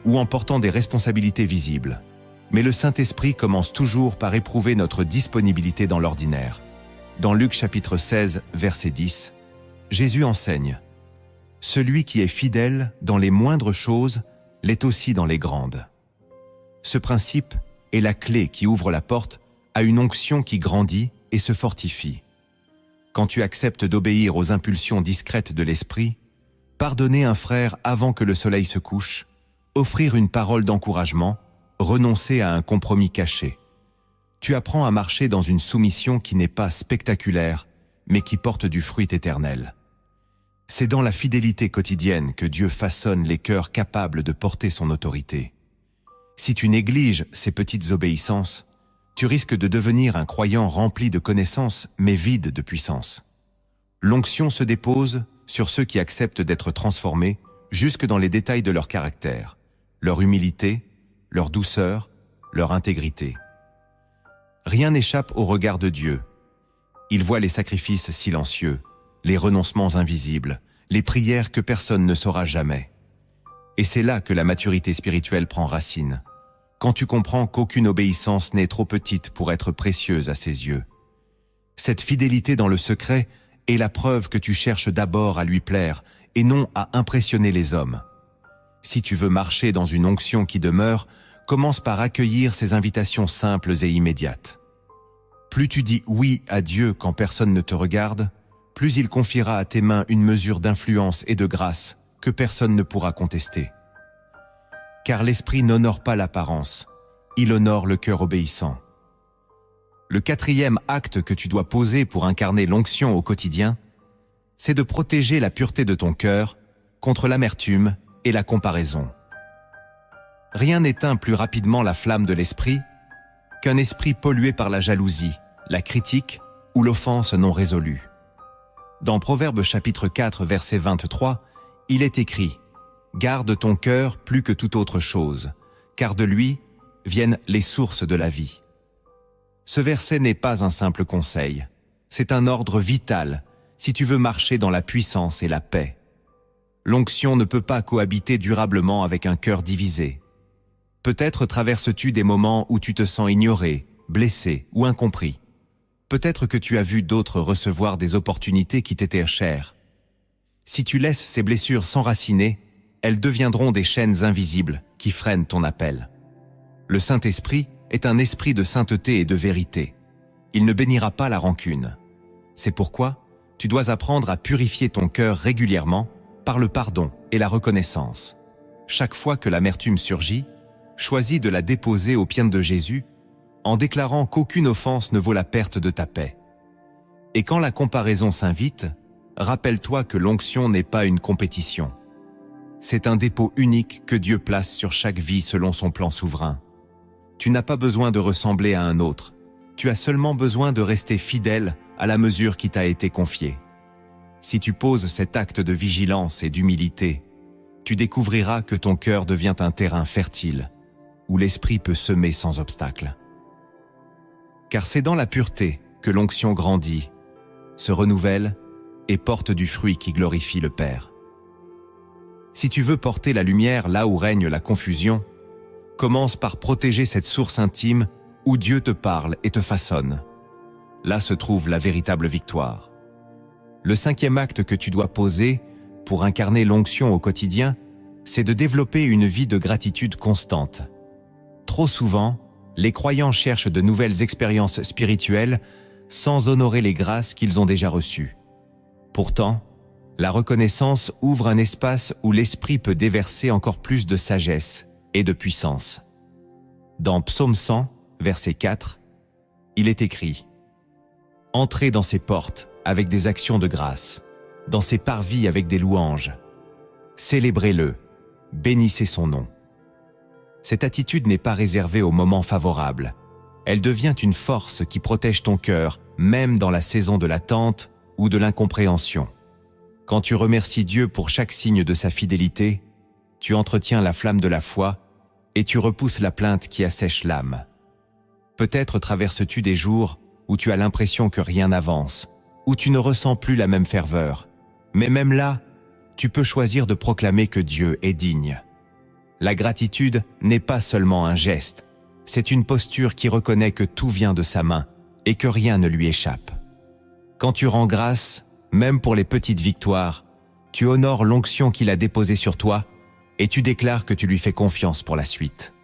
ou en portant des responsabilités visibles. Mais le Saint-Esprit commence toujours par éprouver notre disponibilité dans l'ordinaire. Dans Luc chapitre 16, verset 10, Jésus enseigne « Celui qui est fidèle dans les moindres choses l'est aussi dans les grandes ». Ce principe est la clé qui ouvre la porte à une onction qui grandit et se fortifie. Quand tu acceptes d'obéir aux impulsions discrètes de l'esprit, pardonner un frère avant que le soleil se couche, offrir une parole d'encouragement, renoncer à un compromis caché. Tu apprends à marcher dans une soumission qui n'est pas spectaculaire, mais qui porte du fruit éternel. C'est dans la fidélité quotidienne que Dieu façonne les cœurs capables de porter son autorité. Si tu négliges ces petites obéissances, tu risques de devenir un croyant rempli de connaissances mais vide de puissance. L'onction se dépose sur ceux qui acceptent d'être transformés jusque dans les détails de leur caractère, leur humilité, leur douceur, leur intégrité. Rien n'échappe au regard de Dieu. Il voit les sacrifices silencieux, les renoncements invisibles, les prières que personne ne saura jamais. Et c'est là que la maturité spirituelle prend racine, quand tu comprends qu'aucune obéissance n'est trop petite pour être précieuse à ses yeux. Cette fidélité dans le secret est la preuve que tu cherches d'abord à lui plaire et non à impressionner les hommes. Si tu veux marcher dans une onction qui demeure, commence par accueillir ces invitations simples et immédiates. Plus tu dis oui à Dieu quand personne ne te regarde, plus il confiera à tes mains une mesure d'influence et de grâce que personne ne pourra contester. Car l'esprit n'honore pas l'apparence, il honore le cœur obéissant. Le 4e acte que tu dois poser pour incarner l'onction au quotidien, c'est de protéger la pureté de ton cœur contre l'amertume et la comparaison. Rien n'éteint plus rapidement la flamme de l'esprit qu'un esprit pollué par la jalousie, la critique ou l'offense non résolue. Dans Proverbes chapitre 4, verset 23, il est écrit « Garde ton cœur plus que toute autre chose, car de lui viennent les sources de la vie. » Ce verset n'est pas un simple conseil, c'est un ordre vital si tu veux marcher dans la puissance et la paix. L'onction ne peut pas cohabiter durablement avec un cœur divisé. Peut-être traverses-tu des moments où tu te sens ignoré, blessé ou incompris. Peut-être que tu as vu d'autres recevoir des opportunités qui t'étaient chères. Si tu laisses ces blessures s'enraciner, elles deviendront des chaînes invisibles qui freinent ton appel. Le Saint-Esprit est un esprit de sainteté et de vérité. Il ne bénira pas la rancune. C'est pourquoi tu dois apprendre à purifier ton cœur régulièrement par le pardon et la reconnaissance. Chaque fois que l'amertume surgit, choisis de la déposer aux pieds de Jésus en déclarant qu'aucune offense ne vaut la perte de ta paix. Et quand la comparaison s'invite, rappelle-toi que l'onction n'est pas une compétition. C'est un dépôt unique que Dieu place sur chaque vie selon son plan souverain. Tu n'as pas besoin de ressembler à un autre. Tu as seulement besoin de rester fidèle à la mesure qui t'a été confiée. Si tu poses cet acte de vigilance et d'humilité, tu découvriras que ton cœur devient un terrain fertile, où l'esprit peut semer sans obstacle. Car c'est dans la pureté que l'onction grandit, se renouvelle et porte du fruit qui glorifie le Père. Si tu veux porter la lumière là où règne la confusion, commence par protéger cette source intime où Dieu te parle et te façonne. Là se trouve la véritable victoire. Le 5e acte que tu dois poser pour incarner l'onction au quotidien, c'est de développer une vie de gratitude constante. Trop souvent, les croyants cherchent de nouvelles expériences spirituelles sans honorer les grâces qu'ils ont déjà reçues. Pourtant, la reconnaissance ouvre un espace où l'esprit peut déverser encore plus de sagesse et de puissance. Dans Psaume 100, verset 4, il est écrit « Entrez dans ses portes avec des actions de grâce, dans ses parvis avec des louanges. Célébrez-le, bénissez son nom. » Cette attitude n'est pas réservée aux moments favorables. Elle devient une force qui protège ton cœur, même dans la saison de l'attente ou de l'incompréhension. Quand tu remercies Dieu pour chaque signe de sa fidélité, tu entretiens la flamme de la foi et tu repousses la plainte qui assèche l'âme. Peut-être traverses-tu des jours où tu as l'impression que rien n'avance, où tu ne ressens plus la même ferveur. Mais même là, tu peux choisir de proclamer que Dieu est digne. La gratitude n'est pas seulement un geste, c'est une posture qui reconnaît que tout vient de sa main et que rien ne lui échappe. Quand tu rends grâce, même pour les petites victoires, tu honores l'onction qu'il a déposée sur toi et tu déclares que tu lui fais confiance pour la suite.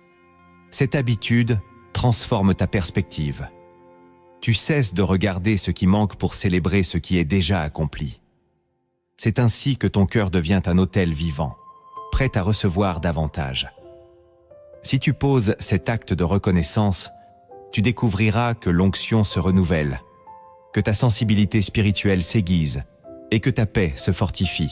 Cette habitude transforme ta perspective. Tu cesses de regarder ce qui manque pour célébrer ce qui est déjà accompli. C'est ainsi que ton cœur devient un autel vivant, prêt à recevoir davantage. Si tu poses cet acte de reconnaissance, tu découvriras que l'onction se renouvelle, que ta sensibilité spirituelle s'aiguise et que ta paix se fortifie.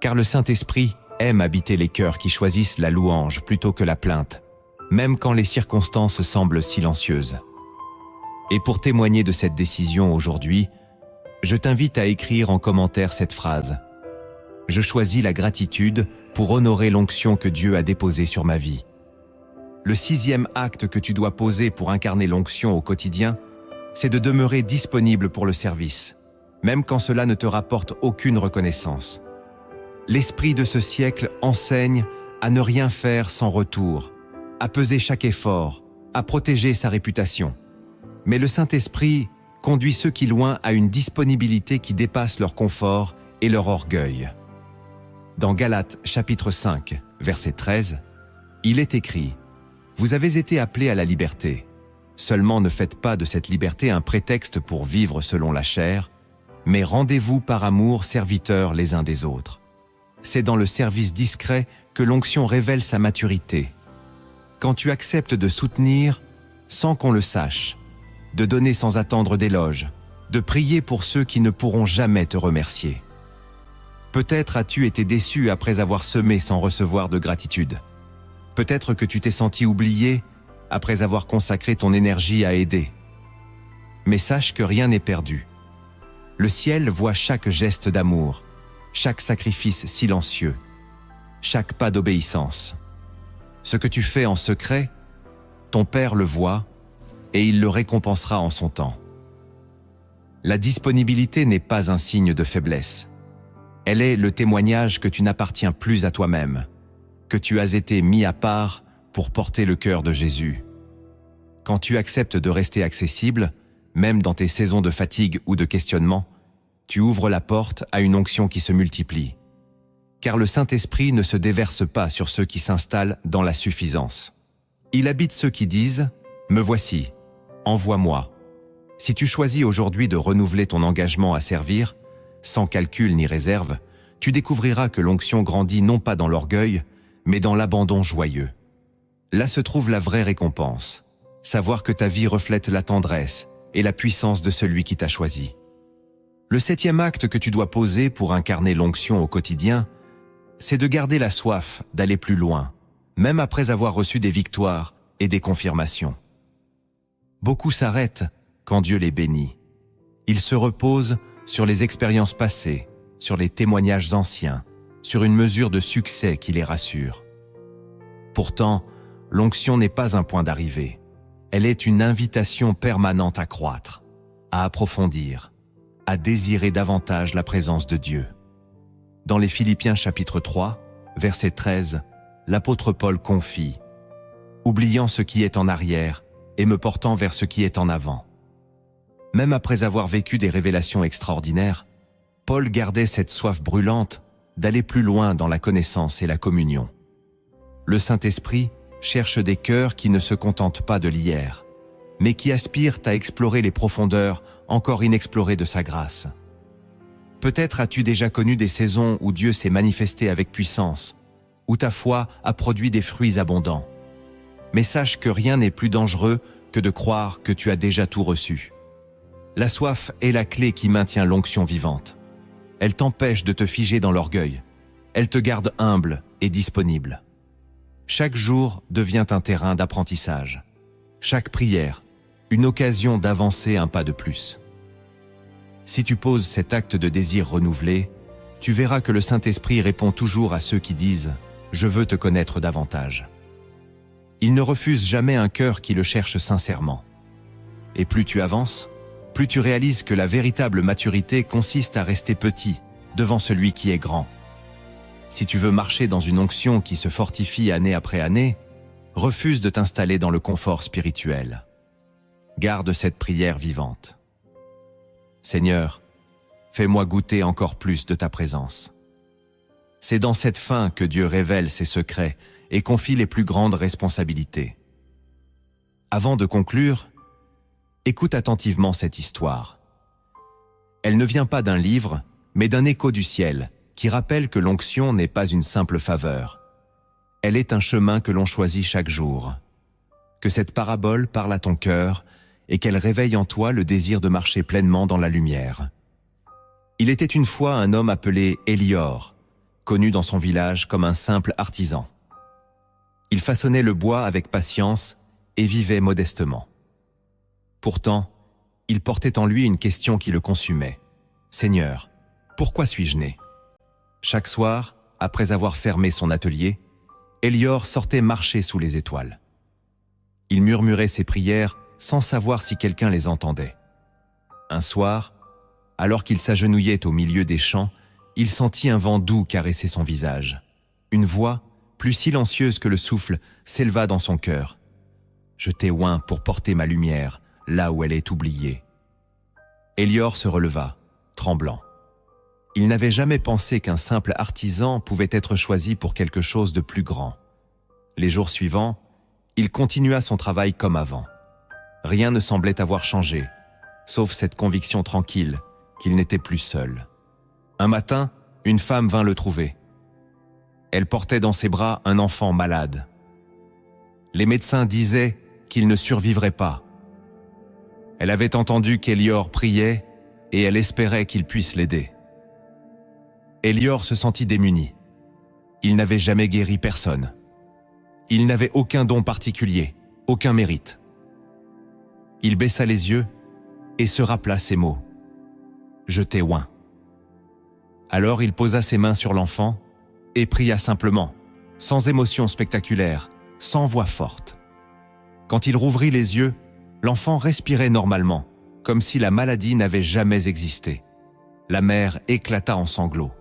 Car le Saint-Esprit aime habiter les cœurs qui choisissent la louange plutôt que la plainte, même quand les circonstances semblent silencieuses. Et pour témoigner de cette décision aujourd'hui, je t'invite à écrire en commentaire cette phrase. Je choisis la gratitude pour honorer l'onction que Dieu a déposée sur ma vie. Le 6e acte que tu dois poser pour incarner l'onction au quotidien, c'est de demeurer disponible pour le service, même quand cela ne te rapporte aucune reconnaissance. L'esprit de ce siècle enseigne à ne rien faire sans retour, à peser chaque effort, à protéger sa réputation. Mais le Saint-Esprit conduit ceux qui loin à une disponibilité qui dépasse leur confort et leur orgueil. Dans Galates chapitre 5, verset 13, il est écrit « Vous avez été appelés à la liberté. Seulement ne faites pas de cette liberté un prétexte pour vivre selon la chair, mais rendez-vous par amour serviteurs les uns des autres. » C'est dans le service discret que l'onction révèle sa maturité. Quand tu acceptes de soutenir sans qu'on le sache, de donner sans attendre d'éloges, de prier pour ceux qui ne pourront jamais te remercier. Peut-être as-tu été déçu après avoir semé sans recevoir de gratitude. Peut-être que tu t'es senti oublié après avoir consacré ton énergie à aider. Mais sache que rien n'est perdu. Le ciel voit chaque geste d'amour, chaque sacrifice silencieux, chaque pas d'obéissance. Ce que tu fais en secret, ton Père le voit et il le récompensera en son temps. La disponibilité n'est pas un signe de faiblesse. Elle est le témoignage que tu n'appartiens plus à toi-même, que tu as été mis à part pour porter le cœur de Jésus. Quand tu acceptes de rester accessible, même dans tes saisons de fatigue ou de questionnement, tu ouvres la porte à une onction qui se multiplie. Car le Saint-Esprit ne se déverse pas sur ceux qui s'installent dans la suffisance. Il habite ceux qui disent « Me voici, envoie-moi ». Si tu choisis aujourd'hui de renouveler ton engagement à servir, sans calcul ni réserve, tu découvriras que l'onction grandit non pas dans l'orgueil, mais dans l'abandon joyeux. Là se trouve la vraie récompense, savoir que ta vie reflète la tendresse et la puissance de celui qui t'a choisi. Le 7e acte que tu dois poser pour incarner l'onction au quotidien, c'est de garder la soif d'aller plus loin, même après avoir reçu des victoires et des confirmations. Beaucoup s'arrêtent quand Dieu les bénit. Ils se reposent sur les expériences passées, sur les témoignages anciens, sur une mesure de succès qui les rassure. Pourtant, l'onction n'est pas un point d'arrivée. Elle est une invitation permanente à croître, à approfondir, à désirer davantage la présence de Dieu. Dans les Philippiens chapitre 3, verset 13, l'apôtre Paul confie « Oubliant ce qui est en arrière et me portant vers ce qui est en avant ». Même après avoir vécu des révélations extraordinaires, Paul gardait cette soif brûlante d'aller plus loin dans la connaissance et la communion. Le Saint-Esprit cherche des cœurs qui ne se contentent pas de l'hier, mais qui aspirent à explorer les profondeurs encore inexplorées de sa grâce. Peut-être as-tu déjà connu des saisons où Dieu s'est manifesté avec puissance, où ta foi a produit des fruits abondants. Mais sache que rien n'est plus dangereux que de croire que tu as déjà tout reçu. La soif est la clé qui maintient l'onction vivante. Elle t'empêche de te figer dans l'orgueil. Elle te garde humble et disponible. Chaque jour devient un terrain d'apprentissage. Chaque prière, une occasion d'avancer un pas de plus. Si tu poses cet acte de désir renouvelé, tu verras que le Saint-Esprit répond toujours à ceux qui disent « Je veux te connaître davantage ». Il ne refuse jamais un cœur qui le cherche sincèrement. Et plus tu avances, plus tu réalises que la véritable maturité consiste à rester petit devant celui qui est grand. Si tu veux marcher dans une onction qui se fortifie année après année, refuse de t'installer dans le confort spirituel. Garde cette prière vivante. Seigneur, fais-moi goûter encore plus de ta présence. C'est dans cette faim que Dieu révèle ses secrets et confie les plus grandes responsabilités. Avant de conclure, écoute attentivement cette histoire. Elle ne vient pas d'un livre, mais d'un écho du ciel, qui rappelle que l'onction n'est pas une simple faveur. Elle est un chemin que l'on choisit chaque jour. Que cette parabole parle à ton cœur et qu'elle réveille en toi le désir de marcher pleinement dans la lumière. Il était une fois un homme appelé Élior, connu dans son village comme un simple artisan. Il façonnait le bois avec patience et vivait modestement. Pourtant, il portait en lui une question qui le consumait. « Seigneur, pourquoi suis-je né ?» Chaque soir, après avoir fermé son atelier, Élior sortait marcher sous les étoiles. Il murmurait ses prières sans savoir si quelqu'un les entendait. Un soir, alors qu'il s'agenouillait au milieu des champs, il sentit un vent doux caresser son visage. Une voix, plus silencieuse que le souffle, s'éleva dans son cœur. « Je t'ai oint pour porter ma lumière là où elle est oubliée. » Élior se releva, tremblant. Il n'avait jamais pensé qu'un simple artisan pouvait être choisi pour quelque chose de plus grand. Les jours suivants, il continua son travail comme avant. Rien ne semblait avoir changé, sauf cette conviction tranquille qu'il n'était plus seul. Un matin, une femme vint le trouver. Elle portait dans ses bras un enfant malade. Les médecins disaient qu'il ne survivrait pas. Elle avait entendu qu'Élior priait et elle espérait qu'il puisse l'aider. Élior se sentit démuni. Il n'avait jamais guéri personne. Il n'avait aucun don particulier, aucun mérite. Il baissa les yeux et se rappela ces mots. « Je t'ai oint ». Alors il posa ses mains sur l'enfant et pria simplement, sans émotion spectaculaire, sans voix forte. Quand il rouvrit les yeux, l'enfant respirait normalement, comme si la maladie n'avait jamais existé. La mère éclata en sanglots.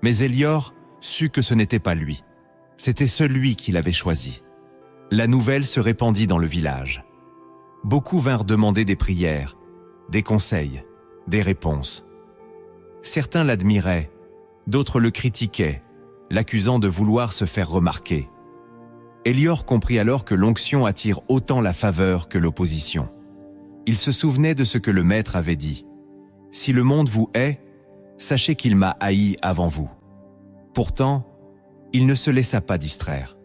Mais Élior sut que ce n'était pas lui. C'était celui qui l'avait choisi. La nouvelle se répandit dans le village. Beaucoup vinrent demander des prières, des conseils, des réponses. Certains l'admiraient, d'autres le critiquaient, l'accusant de vouloir se faire remarquer. Élior comprit alors que l'onction attire autant la faveur que l'opposition. Il se souvenait de ce que le Maître avait dit. « Si le monde vous hait, sachez qu'il m'a haï avant vous. » Pourtant, il ne se laissa pas distraire.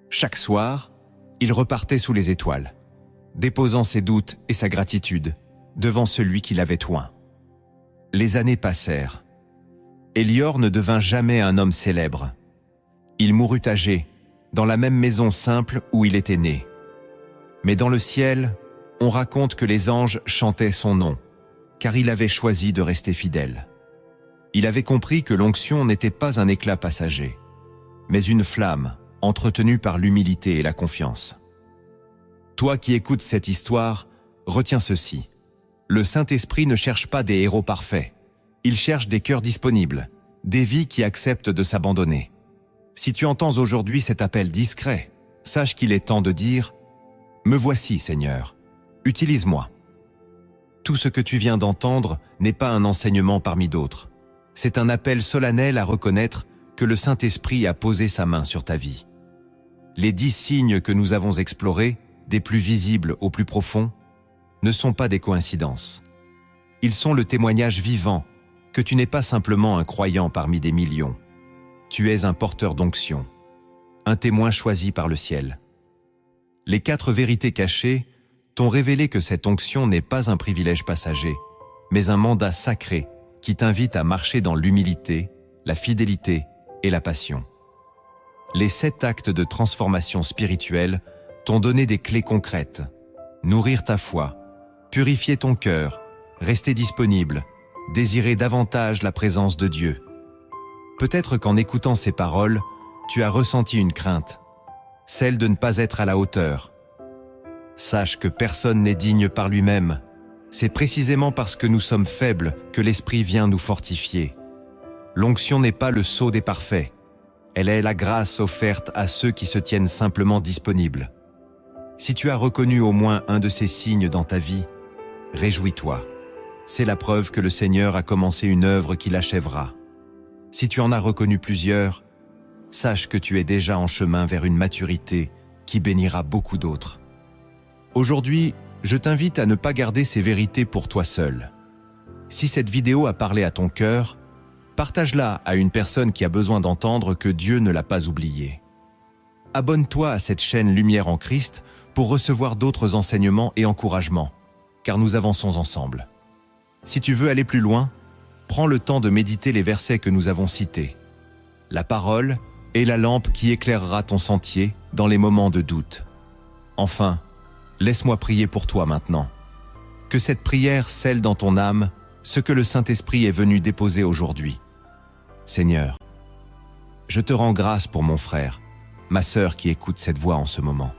Chaque soir, il repartait sous les étoiles, déposant ses doutes et sa gratitude devant celui qui l'avait oint. Les années passèrent. Élior ne devint jamais un homme célèbre. Il mourut âgé, dans la même maison simple où il était né. Mais dans le ciel, on raconte que les anges chantaient son nom, car il avait choisi de rester fidèle. Il avait compris que l'onction n'était pas un éclat passager, mais une flamme entretenue par l'humilité et la confiance. Toi qui écoutes cette histoire, retiens ceci. Le Saint-Esprit ne cherche pas des héros parfaits. Il cherche des cœurs disponibles, des vies qui acceptent de s'abandonner. Si tu entends aujourd'hui cet appel discret, sache qu'il est temps de dire « Me voici, Seigneur, utilise-moi ». Tout ce que tu viens d'entendre n'est pas un enseignement parmi d'autres. C'est un appel solennel à reconnaître que le Saint-Esprit a posé sa main sur ta vie. Les 10 signes que nous avons explorés, des plus visibles aux plus profonds, ne sont pas des coïncidences. Ils sont le témoignage vivant que tu n'es pas simplement un croyant parmi des millions. Tu es un porteur d'onction, un témoin choisi par le ciel. Les 4 vérités cachées t'ont révélé que cette onction n'est pas un privilège passager, mais un mandat sacré qui t'invite à marcher dans l'humilité, la fidélité et la passion. Les 7 actes de transformation spirituelle t'ont donné des clés concrètes. Nourrir ta foi, purifier ton cœur, rester disponible, désirer davantage la présence de Dieu. Peut-être qu'en écoutant ces paroles, tu as ressenti une crainte, celle de ne pas être à la hauteur. Sache que personne n'est digne par lui-même. C'est précisément parce que nous sommes faibles que l'Esprit vient nous fortifier. L'onction n'est pas le sceau des parfaits. Elle est la grâce offerte à ceux qui se tiennent simplement disponibles. Si tu as reconnu au moins un de ces signes dans ta vie, réjouis-toi. C'est la preuve que le Seigneur a commencé une œuvre qu'il achèvera. Si tu en as reconnu plusieurs, sache que tu es déjà en chemin vers une maturité qui bénira beaucoup d'autres. Aujourd'hui, je t'invite à ne pas garder ces vérités pour toi seul. Si cette vidéo a parlé à ton cœur, partage-la à une personne qui a besoin d'entendre que Dieu ne l'a pas oublié. Abonne-toi à cette chaîne Lumière en Christ pour recevoir d'autres enseignements et encouragements, car nous avançons ensemble. Si tu veux aller plus loin, prends le temps de méditer les versets que nous avons cités. La parole est la lampe qui éclairera ton sentier dans les moments de doute. Enfin, laisse-moi prier pour toi maintenant. Que cette prière scelle dans ton âme ce que le Saint-Esprit est venu déposer aujourd'hui. Seigneur, je te rends grâce pour mon frère, ma sœur qui écoute cette voix en ce moment.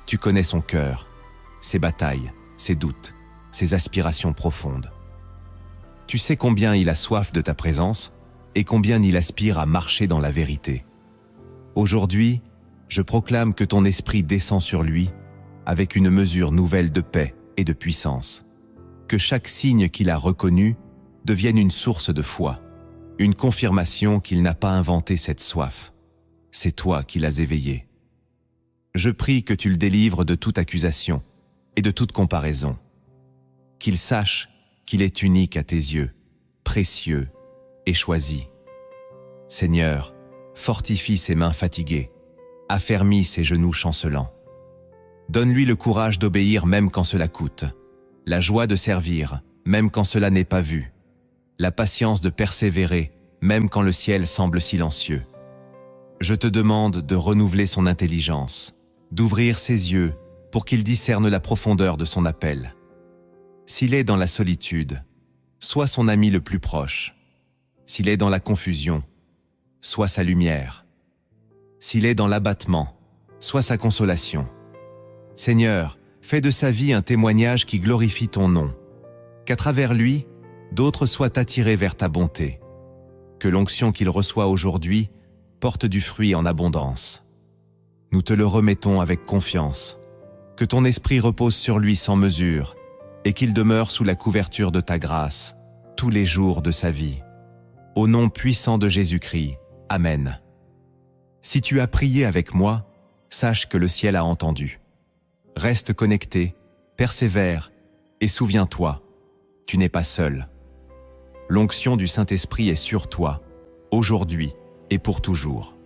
Tu connais son cœur, ses batailles, ses doutes, ses aspirations profondes. Tu sais combien il a soif de ta présence et combien il aspire à marcher dans la vérité. Aujourd'hui, je proclame que ton esprit descend sur lui avec une mesure nouvelle de paix et de puissance. Que chaque signe qu'il a reconnu devienne une source de foi, une confirmation qu'il n'a pas inventé cette soif. C'est toi qui l'as éveillé. Je prie que tu le délivres de toute accusation et de toute comparaison. Qu'il sache qu'il est unique à tes yeux, précieux et choisi. Seigneur, fortifie ses mains fatiguées, affermis ses genoux chancelants. Donne-lui le courage d'obéir même quand cela coûte, la joie de servir même quand cela n'est pas vu, la patience de persévérer même quand le ciel semble silencieux. Je te demande de renouveler son intelligence, d'ouvrir ses yeux pour qu'il discerne la profondeur de son appel. S'il est dans la solitude, sois son ami le plus proche. S'il est dans la confusion, sois sa lumière. S'il est dans l'abattement, sois sa consolation. Seigneur, fais de sa vie un témoignage qui glorifie ton nom. Qu'à travers lui, d'autres soient attirés vers ta bonté. Que l'onction qu'il reçoit aujourd'hui porte du fruit en abondance. Nous te le remettons avec confiance. Que ton esprit repose sur lui sans mesure et qu'il demeure sous la couverture de ta grâce tous les jours de sa vie. Au nom puissant de Jésus-Christ, Amen. Si tu as prié avec moi, sache que le ciel a entendu. Reste connecté, persévère et souviens-toi, tu n'es pas seul. L'onction du Saint-Esprit est sur toi, aujourd'hui et pour toujours.